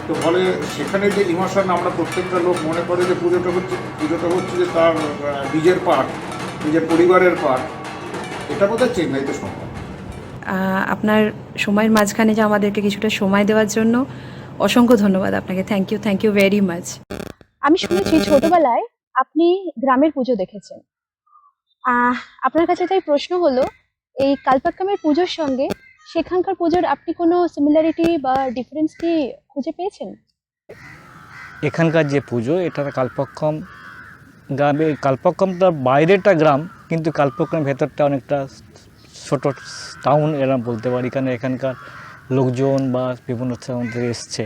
তো ফলে সেখানে যে ইমোশন আমরা প্রত্যেকটা লোক মনে করে যে পুজোটা হচ্ছে যে তার নিজের পার্ট, নিজের পরিবারের পার্ট, এটা বোধহয় চেন্নাইতে সম্ভব। আপনার সময়ের মাঝখানে যে আমাদেরকে কিছুটা সময় দেওয়ার জন্য অসংখ্য ধন্যবাদ আপনাকে। Thank you very much. আমি শুনেছি ছোটবেলায় আপনি গ্রামের পুজো দেখেছেন। আপনার কাছে তাই প্রশ্ন হলো, এই কালপাক্কামের পুজোর সঙ্গে সেখানকার পুজোর আপনি কোনো সিমিলারিটি বা ডিফারেন্স কি খুঁজে পেয়েছেন? এখানকার যে পুজো, এটা কালপাক্কাম গ্রামে, কালপাক্কামটার বাইরেটা গ্রাম, কিন্তু কালপাক্কামের ভেতরটা অনেকটা ছোট টাউন এরকম বলতে পারি, কারণ এখানকার লোকজন বা বিভিন্ন স্থান থেকে এসছে।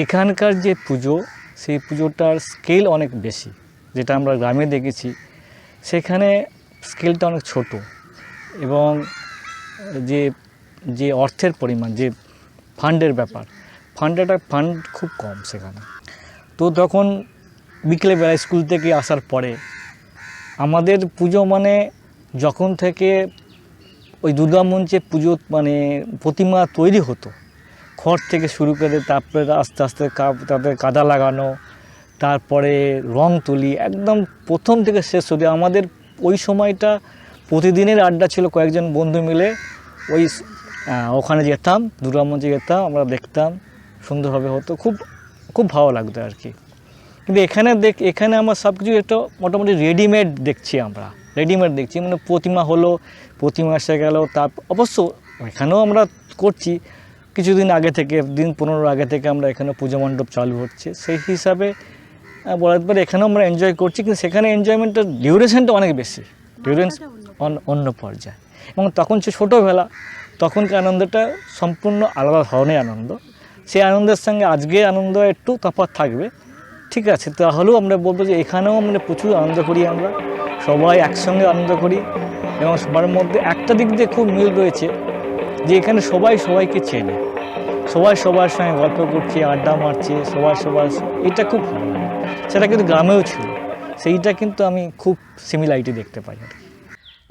এখানকার যে পুজো, সেই পুজোটার স্কেল অনেক বেশি। যেটা আমরা গ্রামে দেখেছি সেখানে স্কেলটা অনেক ছোট, এবং যে অর্থের পরিমাণ, যে ফান্ডের ব্যাপার, ফান্ড খুব কম সেখানে। তো তখন বিকেলবেলায় স্কুল থেকে আসার পরে আমাদের পুজো মানে যখন থেকে ওই দুর্গা মঞ্চে পুজো মানে প্রতিমা তৈরি হতো, খড় থেকে শুরু করে তারপরে আস্তে আস্তে তাদের কাদা লাগানো, তারপরে রং তুলি, একদম প্রথম থেকে শেষ অবধি আমাদের ওই সময়টা প্রতিদিনের আড্ডা ছিল। কয়েকজন বন্ধু মিলে ওখানে যেতাম, দুর্গা মঞ্চে যেতাম, আমরা দেখতাম, সুন্দরভাবে হতো, খুব ভালো লাগতো আর কি। কিন্তু এখানে আমরা সব কিছু একটা মোটামুটি রেডিমেড দেখছি, মানে প্রতিমা এসে গেল। অবশ্য এখানেও আমরা করছি, কিছুদিন আগে থেকে, দিন 15 আগে থেকে আমরা এখানে পুজো মণ্ডপ চালু হচ্ছে, সেই হিসাবে বলার পরে এখানেও আমরা এনজয় করছি। কিন্তু সেখানে এনজয়মেন্টের ডিউরেশনটা অনেক বেশি, অন্য পর্যায়ে। এবং তখন সে ছোটোবেলা, তখনকার আনন্দটা সম্পূর্ণ আলাদা ধরনের আনন্দ। সেই আনন্দের সঙ্গে আজকে আনন্দ একটু তফাৎ থাকবে, ঠিক আছে। তাহলেও আমরা বলবো যে এখানেও আমরা প্রচুর আনন্দ করি, আমরা সবাই একসঙ্গে আনন্দ করি, এবং সবার মধ্যে একটা দিক দিয়ে খুব মিল রয়েছে যে এখানে সবাই সবাইকে চেনে, সবাই সবার সঙ্গে গল্প করছে, আড্ডা মারছে, এটা খুব ভালো লাগে। সেটা কিন্তু গ্রামেও ছিল, সেইটা কিন্তু আমি খুব সিমিলারিটি দেখতে পাই আর কি।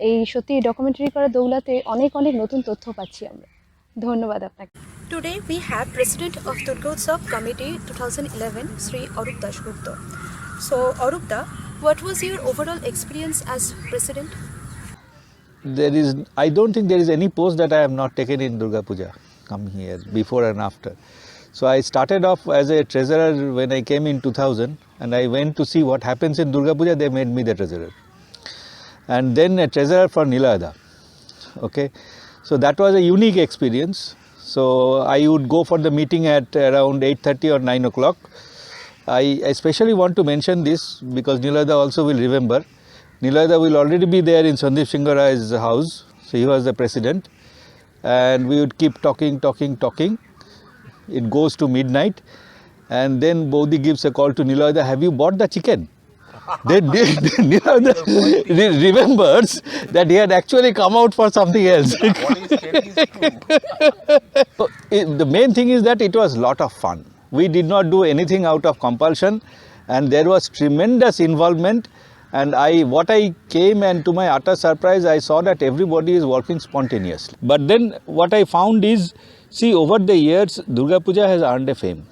এই সত্যি ডকুমেন্টারি করা দৌলতে অনেক নতুন তথ্য পাচ্ছি আমরা। ধন্যবাদ আপনাকে। Today we have President of Durgotsav Committee 2011, Sri Arup Dasgupta. So Arupda, what was your overall experience as President? I don't think there is any post that I have not taken in Durga Puja coming here, before and after. So I started off as a treasurer when I came in 2000, and I went to see what happens in Durga Puja. They made me the treasurer, and then a treasurer for Nilayada. Okay, so that was a unique experience. So I would go for the meeting at around 8:30 or 9 o'clock. I especially want to mention this because Nilayada also will remember. Nilayada will already be there in Sandeep Singharai's house. So he was the president, and we would keep talking. It goes to midnight, and then Bodhi gives a call to Nilayada, "Have you bought the chicken?" remembers that he had actually come out for something else. The main thing is that it was a lot of fun. We did not do anything out of compulsion, and there was tremendous involvement. And what I came, and to my utter surprise, I saw that everybody is working spontaneously. But then what I found is, see, over the years, Durga Puja has earned a fame.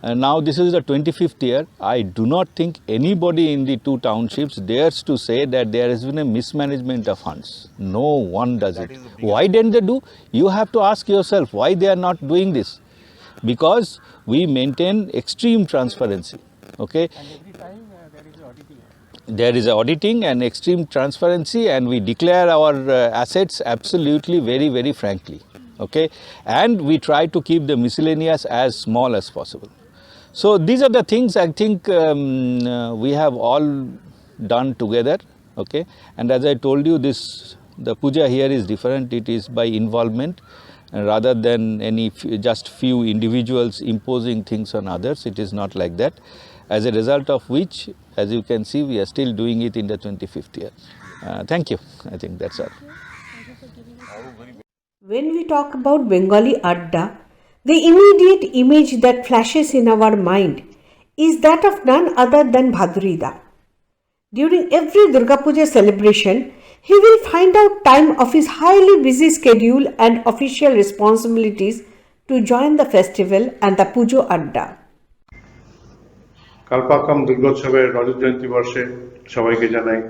And now this is the 25th year. I do not think anybody in the two townships dares to say that there has been a mismanagement of funds. No one does it. Why didn't they do? You have to ask yourself why they are not doing this. Because we maintain extreme transparency. Okay. There is auditing and extreme transparency, and we declare our assets absolutely very frankly. Okay. And we try to keep the miscellaneous as small as possible. So these are the things I think we have all done together, okay. And as I told you, the puja here is different. It is by involvement rather than just few individuals imposing things on others. It is not like that. As a result of which, as you can see, we are still doing it in the 25th year. Thank you. I think that's all. When we talk about Bengali Adda, the immediate image that flashes in our mind is that of none other than Bhadurida. During every Durga Puja celebration, he will find out time of his highly busy schedule and official responsibilities to join the festival and the Pujo Adda. কালপাকাম দুর্গোৎসবের রজত জয়ন্তী বর্ষে সবাইকে জানাই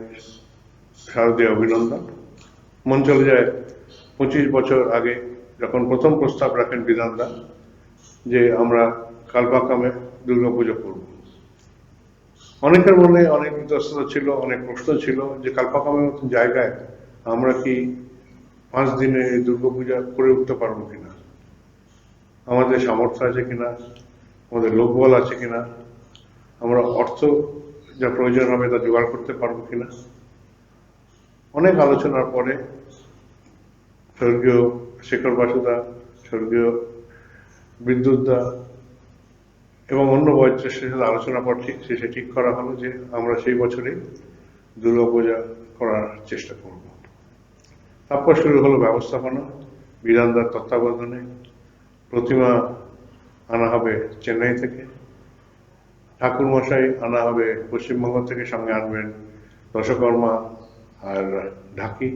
শারদীয় অভিনন্দন। মন চলে যায় 25 বছর আগে, যখন প্রথম প্রস্তাব রাখেন বিধানদা যে আমরা কালপাকামে দুর্গাপুজো করব। অনেকের মনে অনেক ইতস্ততা ছিল, অনেক প্রশ্ন ছিল যে কালপাকামের মতন জায়গায় আমরা কি 5 দিনে এই দুর্গাপূজা করে উঠতে পারবো কিনা, আমাদের সামর্থ্য আছে কিনা, আমাদের লোকবল আছে কিনা, আমরা অর্থ যা প্রয়োজন হবে তা জোগাড় করতে পারবো কিনা। অনেক আলোচনার পরে স্বর্গীয় শেখর বাসুদা, স্বর্গীয় বিদ্যুৎদা এবং অন্য বয়োজ্যেষ্ঠের সাথে আলোচনা পর শেষে ঠিক করা হলো যে আমরা সেই বছরে দুর্গাপূজা করার চেষ্টা করব। তারপর শুরু হলো ব্যবস্থাপনা। বিধানদার তত্ত্বাবধানে প্রতিমা আনা হবে চেন্নাই থেকে, ঠাকুরমশাই আনা হবে পশ্চিমবঙ্গ থেকে, সঙ্গে আনবেন দশকর্মা আর ঢাকি।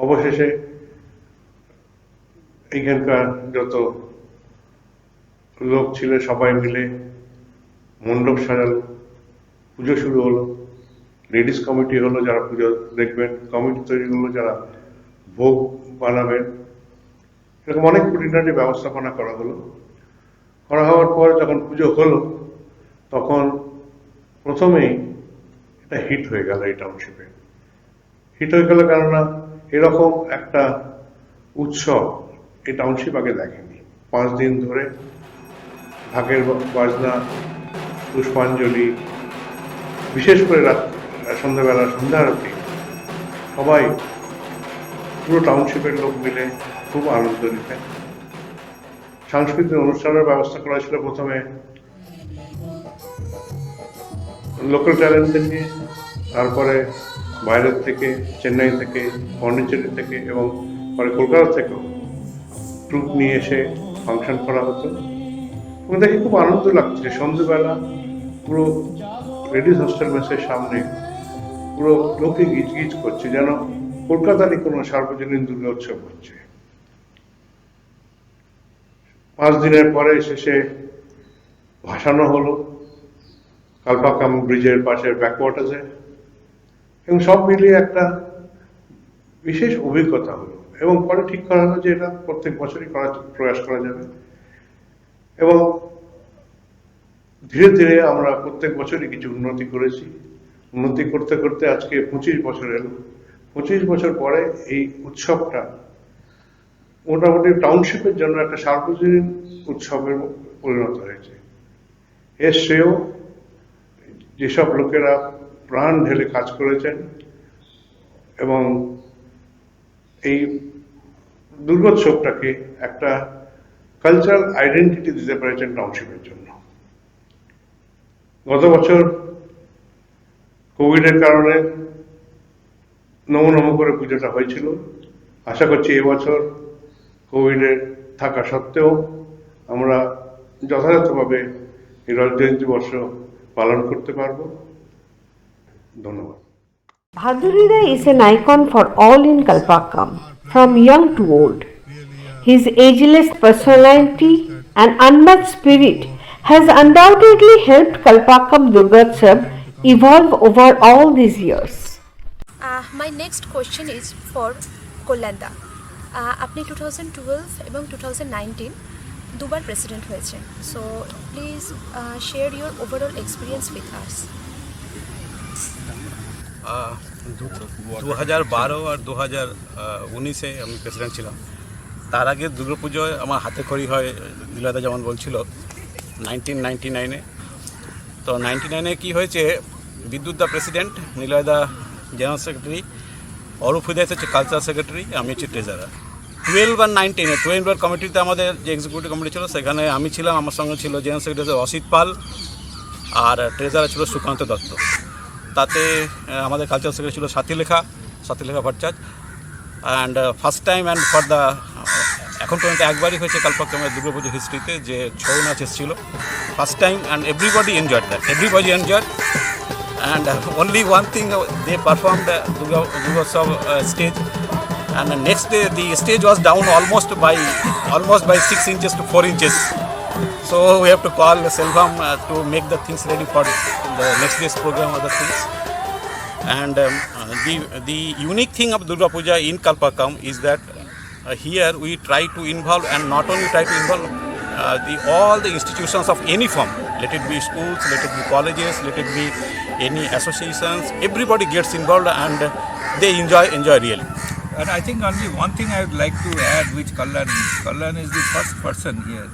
অবশেষে এইখানকার যত লোক ছিল সবাই মিলে মণ্ডপ সাজালো, পুজো শুরু হলো। লেডিস কমিটি হলো যারা পুজো দেখবেন, কমিটি তৈরি হলো যারা ভোগ বানাবেন। এরকম অনেক খুঁটিনাটি ব্যবস্থাপনা করা হলো। করা হওয়ার পর যখন পুজো হলো, তখন প্রথমেই এটা হিট হয়ে গেল এই টাউনশিপে। হিট হয়ে গেল কেননা এরকম একটা উৎসব এই টাউনশিপ আগে দেখেনি। 5 দিন ধরে ঢাকের বাজনা, পুষ্পাঞ্জলি, বিশেষ করে সন্ধ্যাবেলা সন্ধ্যারতি, সবাই পুরো টাউনশিপের লোক মিলে খুব আনন্দ নিতেন। সাংস্কৃতিক অনুষ্ঠানের ব্যবস্থা করা ছিল প্রথমে লোকাল ট্যালেন্টদের নিয়ে, তারপরে বাইরের থেকে, চেন্নাই থেকে, পন্ডিচেরি থেকে এবং পরে কলকাতা থেকেও ট্রুপ নিয়ে এসে ফাংশন করা হতো। এবং দেখে খুব আনন্দ লাগছে। সন্ধ্যেবেলা পুরো লেডিস হোস্টেল মেসের সামনে পুরো লোকে গিজগিজ করছে, যেন কলকাতারই কোনো সার্বজনীন দুর্গা উৎসব হচ্ছে। 5 দিনের পরে শেষে ভাসানো হলো কালপাকাম ব্রিজের পাশের ব্যাকওয়াটার্সে, এবং সব মিলিয়ে একটা বিশেষ অভিজ্ঞতা হলো। এবং পরে ঠিক করা হলো যে এটা প্রত্যেক বছরই করার প্রয়াস করা যাবে। এবং ধীরে ধীরে আমরা প্রত্যেক বছরই কিছু উন্নতি করেছি। উন্নতি করতে করতে আজকে 25 বছর এলো। 25 বছর পরে এই উৎসবটা মোটামুটি টাউনশিপের জন্য একটা সার্বজনীন উৎসবের পরিণত হয়েছে। এর শ্রেয় যেসব লোকেরা প্রাণ ঢেলে কাজ করেছেন এবং এই দুর্গোৎসবটাকে একটা কালচারাল আইডেন্টিটি দিতে পেরেছেন টাউনশিপের জন্য। গত বছর কোভিডের কারণে নমো করে পুজোটা হয়েছিল। আশা করছি এবছর কোভিডের থাকা সত্ত্বেও আমরা যথাযথভাবে এই রথ জয়ন্তী বর্ষ পালন করতে পারবো। ধন্যবাদ। Bhadurida is an icon for all in Kalpakkam, from young to old. His ageless personality and unmatched spirit has undoubtedly helped Kalpakkam Durgotsav evolve over all these years. My next question is for Kollanda. আপনি 2012 এবং 2019 দুবার president হয়েছেন, so please share your overall experience with us. 2012 আর 2019-এ আমি president ছিলাম। তার আগে দুর্গাপুজোয় আমার হাতে খড়ি হয়, নীলয়দা যেমন বলছিল 1999-এ। তো 99-এ কী হয়েছে, বিদ্যুৎ দা প্রেসিডেন্ট, নীলয়দা জেনারেল সেক্রেটারি, অরূপ হুদায়ত হচ্ছে কালচারাল সেক্রেটারি, আমি হচ্ছে ট্রেজারার। 12 আর 19-এ 12 কমিটিতে আমাদের যে এক্সিকিউটিভ কমিটি ছিল সেখানে আমি ছিলাম, আমার সঙ্গে ছিল জেনারেল সেক্রেটারি অসিত পাল আর ট্রেজারার ছিল সুকান্ত দত্ত। তাতে আমাদের কালচারাল সেক্রেটারি ছিল Sathilekha Bhattacharya. And first time and for the এখন পর্যন্ত একবারই হয়েছে কালপাক্কামের দুর্গাপুজো হিস্ট্রিতে যে ছৌ নাচ এসেছিল, first time, and everybody enjoyed that, and only one thing, they performed Durgotsav stage, and the next day the stage was down almost by 6 inches to 4 inches. So we have to call Selvam to make the things ready for the next day's program, other things. And the unique thing of Durga Puja in Kalpakkam is that here we try to involve, and not only try to involve all the institutions of any form, let it be schools, let it be colleges, let it be any associations, everybody gets involved and they enjoy really. And I think only one thing I would like to add, which Kalyan is the first person here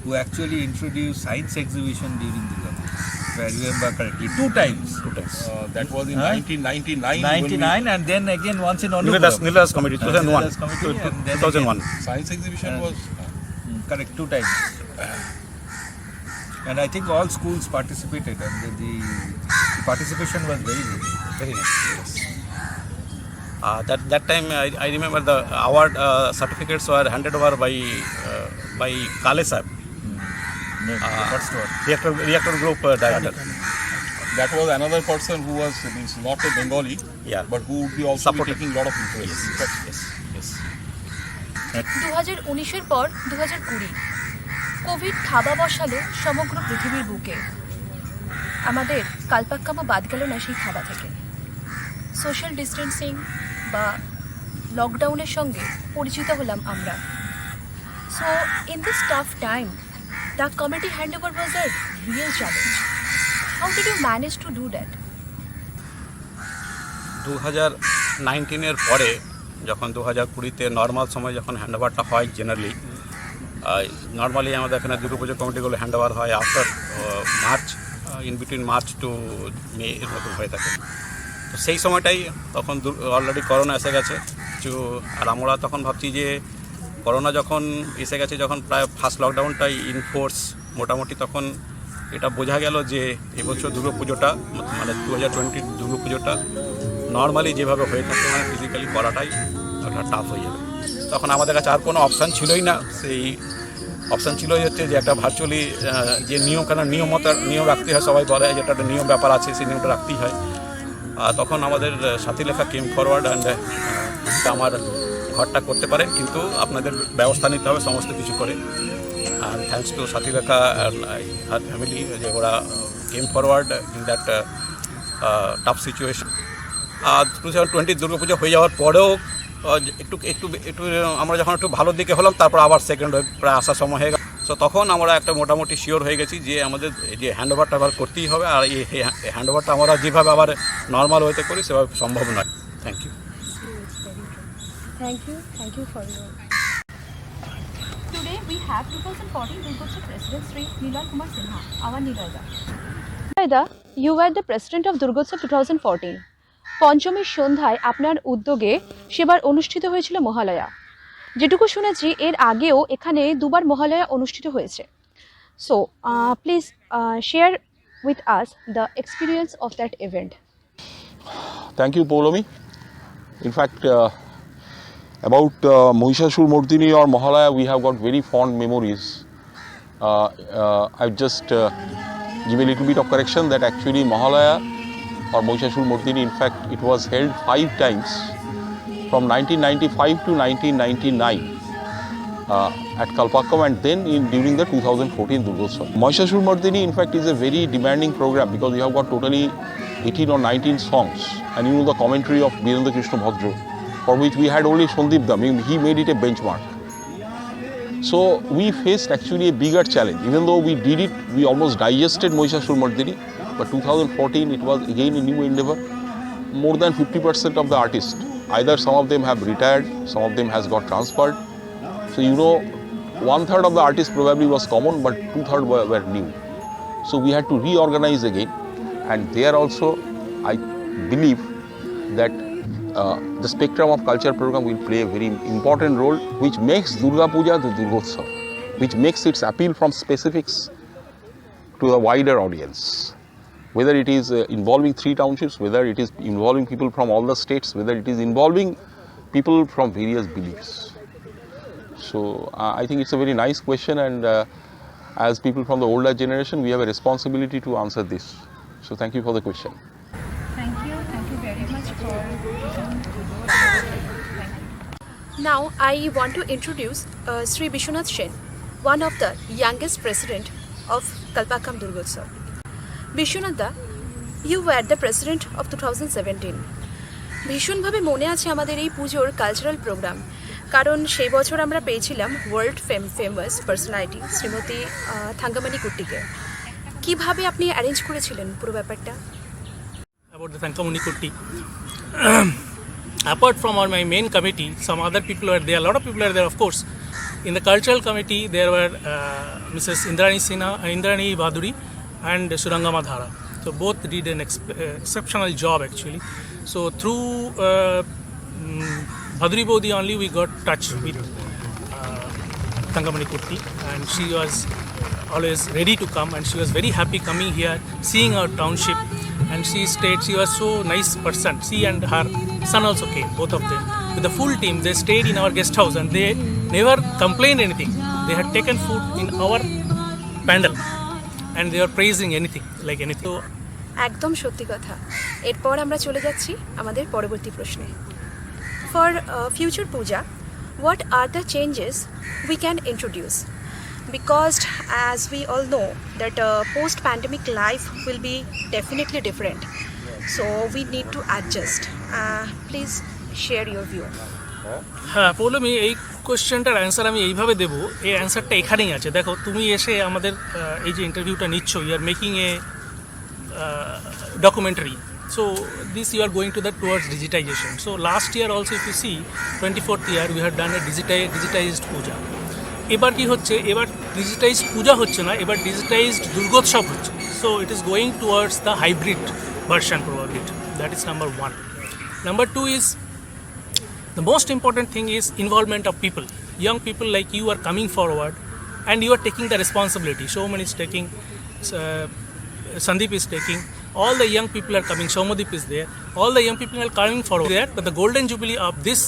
who actually introduced science exhibition during the Durga Puja, if I remember correctly, two times. That was in 1999. 99 and then again once in Anupuram. Nilas committee, 2001. Nilas committee, and then 2001. again. Science exhibition was Correct, two times. And I think all schools participated, and the participation was very good. Very nice. Yes. That time I remember the award certificates were handed over by Kale Sahib, First one. reactor group director. that was another person who was not a Bengali, Yeah. but who would be also be taking a lot of interest. Yes. 2019-এর পর 2020 Covid থাবা বসালো সমগ্র পৃথিবীর বুকে। আমাদের কালপাক্কামও বাদ গেল না সেই থাবা থেকে। সোশ্যাল ডিস্টেন্সিং বা লকডাউনের সঙ্গে পরিচিত হলাম আমরা। So in this tough time the committee hand over was a real challenge. How did you manage to do that? 2019-এর পরে যখন 2020-তে নর্মাল সময় যখন হ্যান্ড ওভারটা হয়, জেনারেলি নর্মালি আমাদের এখানে দুর্গাপুজো কমিটিগুলো হ্যান্ড ওভার হয় after March, in between March to May এর মতো হয়ে থাকে। তো সেই সময়টাই তখন অলরেডি করোনা এসে গেছে কিছু, আর আমরা তখন ভাবছি যে করোনা যখন এসে গেছে, যখন প্রায় ফার্স্ট লকডাউনটাই ইনফোর্স মোটামুটি, তখন এটা বোঝা গেল যে এবছর দুর্গাপুজোটা মানে 2020 দুর্গাপুজোটা নর্মালি যেভাবে হয়ে থাকে মানে ফিজিক্যালি করাটাই একটা টাফ হয়ে যাবে। তখন আমাদের কাছে আর কোনো অপশান ছিলই না, সেই অপশান ছিলই হচ্ছে যে একটা ভার্চুয়ালি যে নিয়ম, কেন নিয়ম রাখতে হয়, সবাই বলে যেটা একটা নিয়ম ব্যাপার আছে, সেই নিয়মটা রাখতেই হয়। তখন আমাদের সাথীলেখা কেম ফরওয়ার্ড অ্যান্ড আমার ঘরটা করতে পারেন, কিন্তু আপনাদের ব্যবস্থা নিতে হবে সমস্ত কিছু করে। আর thanks to Sathilekha and her family, যে ওরা came forward in that tough situation. আর 2020 দুর্গাপুজো হয়ে যাওয়ার পরেও একটু আমরা যখন একটু ভালোর দিকে হলাম, তারপর আবার সেকেন্ড ওয়েভ প্রায় আসার সময় হয়ে গেল। সো তখন আমরা একটা মোটামুটি শিওর হয়ে গেছি যে আমাদের যে হ্যান্ড ওভারটা আবার করতেই হবে, আর এই হ্যান্ড ওভারটা আমরা যেভাবে আবার নর্মাল ওয়েতে করি সেভাবে সম্ভব নয়। Thank you. Thank you for your. Today we have 2014 Durgotsav President Sri Nilay Kumar Sinha, our Nilayda. Nilayda, you were the President of Durgotsav 2014. পঞ্চমীর সন্ধ্যায় আপনার উদ্যোগে সেবার অনুষ্ঠিত হয়েছিল মহালয়া। যেটুকু শুনেছি এর আগেও এখানে দুবার মহালয়া অনুষ্ঠিত হয়েছে। So please share with us the experience of that event. Thank you, Poulomi. In fact, about Mahishasur Mardini or Mahalaya, we have got very fond memories. I've just give a little bit of correction that actually Mahalaya or Mahishasur Mardini, in fact, it was held 5 times from 1995 to 1999 at Kalpakkam, and then during the 2014 Durgotsav. Mahishasur Mardini, in fact, is a very demanding program because we have got totally 18 or 19 songs, and you know the commentary of Birendra Krishna Bhadra, for which we had only Sandeep Dam. He made it a benchmark. So we faced actually a bigger challenge. Even though we did it, we almost digested Mahishasur Mardini, but 2014 it was again a new endeavor. More than 50% of the artists, either some of them have retired, some of them has got transferred. So you know, 1/3 of the artists probably was common, but 2/3 were new. So we had to reorganize again, and there also I believe that the spectrum of culture program will play a very important role, which makes Durga Puja the Durgotsav, which makes its appeal from specifics to the wider audience. Whether it is involving 3 townships, whether it is involving people from all the states, whether it is involving people from various beliefs. So I think it's a very nice question, and as people from the older generation, we have a responsibility to answer this. So thank you for the question. Thank you very much for. Now I want to introduce Sri Bishwanath Sen, one of the youngest president of Kalpakkam Durgotsav. Bishwanath da, you were the president of 2017. ভীষণভাবে মনে আছে আমাদের এই পুজোর cultural programme, কারণ সেই বছর আমরা পেয়েছিলাম ওয়ার্ল্ড ফেমাস পার্সোনালিটি শ্রীমতী থাঙ্গামণি কুট্টিকে। কিভাবে আপনি অ্যারেঞ্জ করেছিলেন পুরো ব্যাপারটা? About the Thankamani Kutti. Apart from my main committee, some other people were there. A lot of people were there, of course. In the cultural committee, there were Mrs. Indrani Bhaduri and Surangama Dhara. So both did an exceptional job actually. So through Bhaduri Bodhi only we got touch with Thankamani Kutti, and she was always ready to come, and she was very happy coming here, seeing our township. And she stayed, she was so nice person. She and her son also came, both of them. With the full team, they stayed in our guest house and they never complained anything. They had taken food in our pandal and they were praising anything, like anything. So, একদম সত্যি কথা। এরপর আমরা চলে যাচ্ছি আমাদের পরবর্তী প্রশ্নে। For future Puja, what are the changes we can introduce? Because as we all know that post-pandemic life will be definitely different, so we need to adjust. Please share your view. হ্যাঁ পৌলমি, এই কোয়েশ্চেনটার answer আমি এইভাবে দেবো, এই অ্যান্সারটা এখানেই আছে। দেখো, তুমি এসে আমাদের এই যে ইন্টারভিউটা নিচ্ছ, you are making a documentary, so this you are going to that towards digitization. So last year also if you see 24th year we had done a digitized puja. এবার কি হচ্ছে, এবার ডিজিটাইজড পূজা হচ্ছে না, এবার ডিজিটাইজড দুর্গোৎসব হচ্ছে। So it is going towards the hybrid version probably. That is number 1. Number 2 is the most important thing is involvement of people. Young people like you are coming forward and you are taking the responsibility. Showman is taking, Sandeep is taking, all the young people are coming, Shaumadip is there, all the young people are coming forward there. But the golden jubilee of this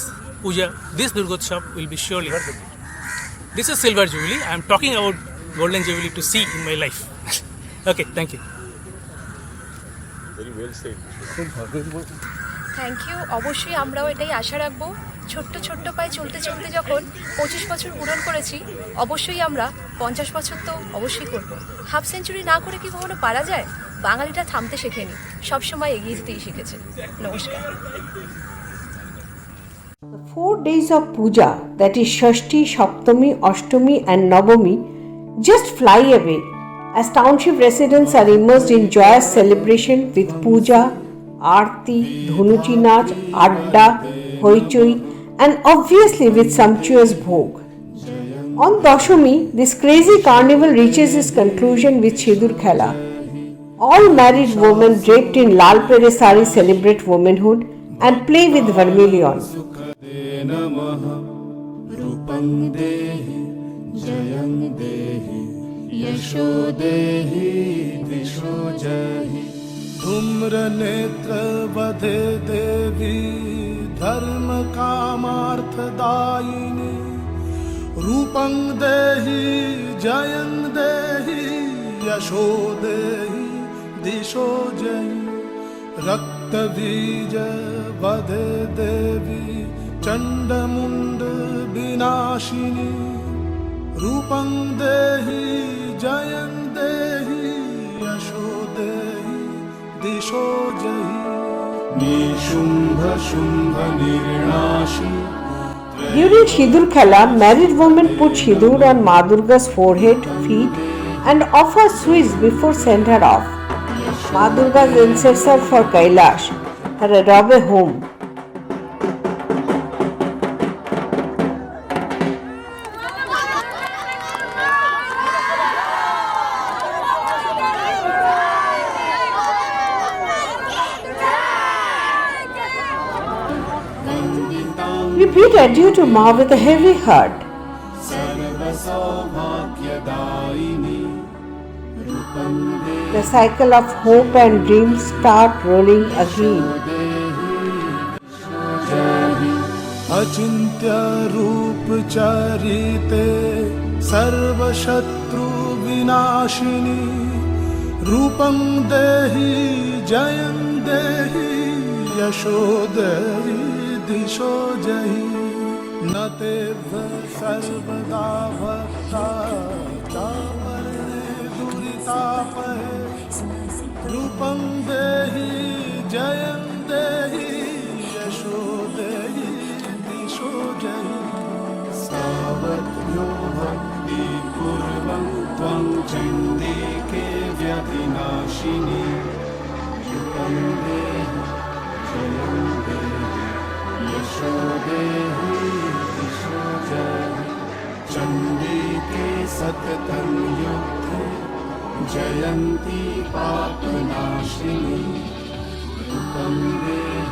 puja, this Durgotsav will be surely. This is Silver Jubilee. I am talking about Golden Jubilee to see in my life. Okay, thank you. Very well said. Thank you. অবশ্যই আমরাও এটাই আশা রাখবো, ছোট্ট ছোট্ট পায়ে চলতে চলতে যখন 25 বছর পূরণ করেছি, অবশ্যই আমরা 50 বছর তো অবশ্যই করব। হাফ সেঞ্চুরি না করে কি কখনো পারা যায়? বাঙালিটা থামতে শেখেনি, সবসময় এগিয়ে যেতেই শিখেছে। নমস্কার। The 4 days of puja, that is Shashti, Saptami, Ashtami and Navami, just fly away as township residents are immersed in joyous celebration with puja, aarti, dhanuchi nach, adda, hoichoi and obviously with sumptuous bhog. On Dashami, this crazy carnival reaches its conclusion with Sidur Khela. All married women draped in lal pere sari celebrate womanhood and play with vermilion. नमः रूपं देहि जयं देहि यशो देहि दिशो जहि धूम्रनेत्र वधे देवी धर्म कामार्थदायिनी रूपं देहि जयं देहि यशो देहि दिशो जहि रक्तबीज वधे देवी चण्डमुण्ड विनाशिनी रूपं देहि जयं देहि यशो देहि दिशो जहि Nishumbha Shumbha निर्नाशी. During Sidur Khela, married women put Sidur on Ma Durga's forehead, feet and offer sweets before send her off. Ma Durga's ancestor for Kailash, her Arabe home. We bid adieu to Ma with a heavy heart. The cycle of hope and dreams start rolling again. अचिन्त्य रूप चरिते सर्वशत्रु विनाशिनी रूपं देहि जयं देहि यशो देहि दिशो जहि न ते सर्वदा भक्ता चापरणे दुरितापहे रूपं देहि जयं देहि यशो देहि दिशो जहि सावत्यो भक्ति कुर्वं त्वं चण्डिके व्यधिनाशिनी रूपं देहि जयं देहि यशो देहि दिशो जहि चण्डिके सततं युद्धे जयन्ती पापनाशिनी रूपं देहि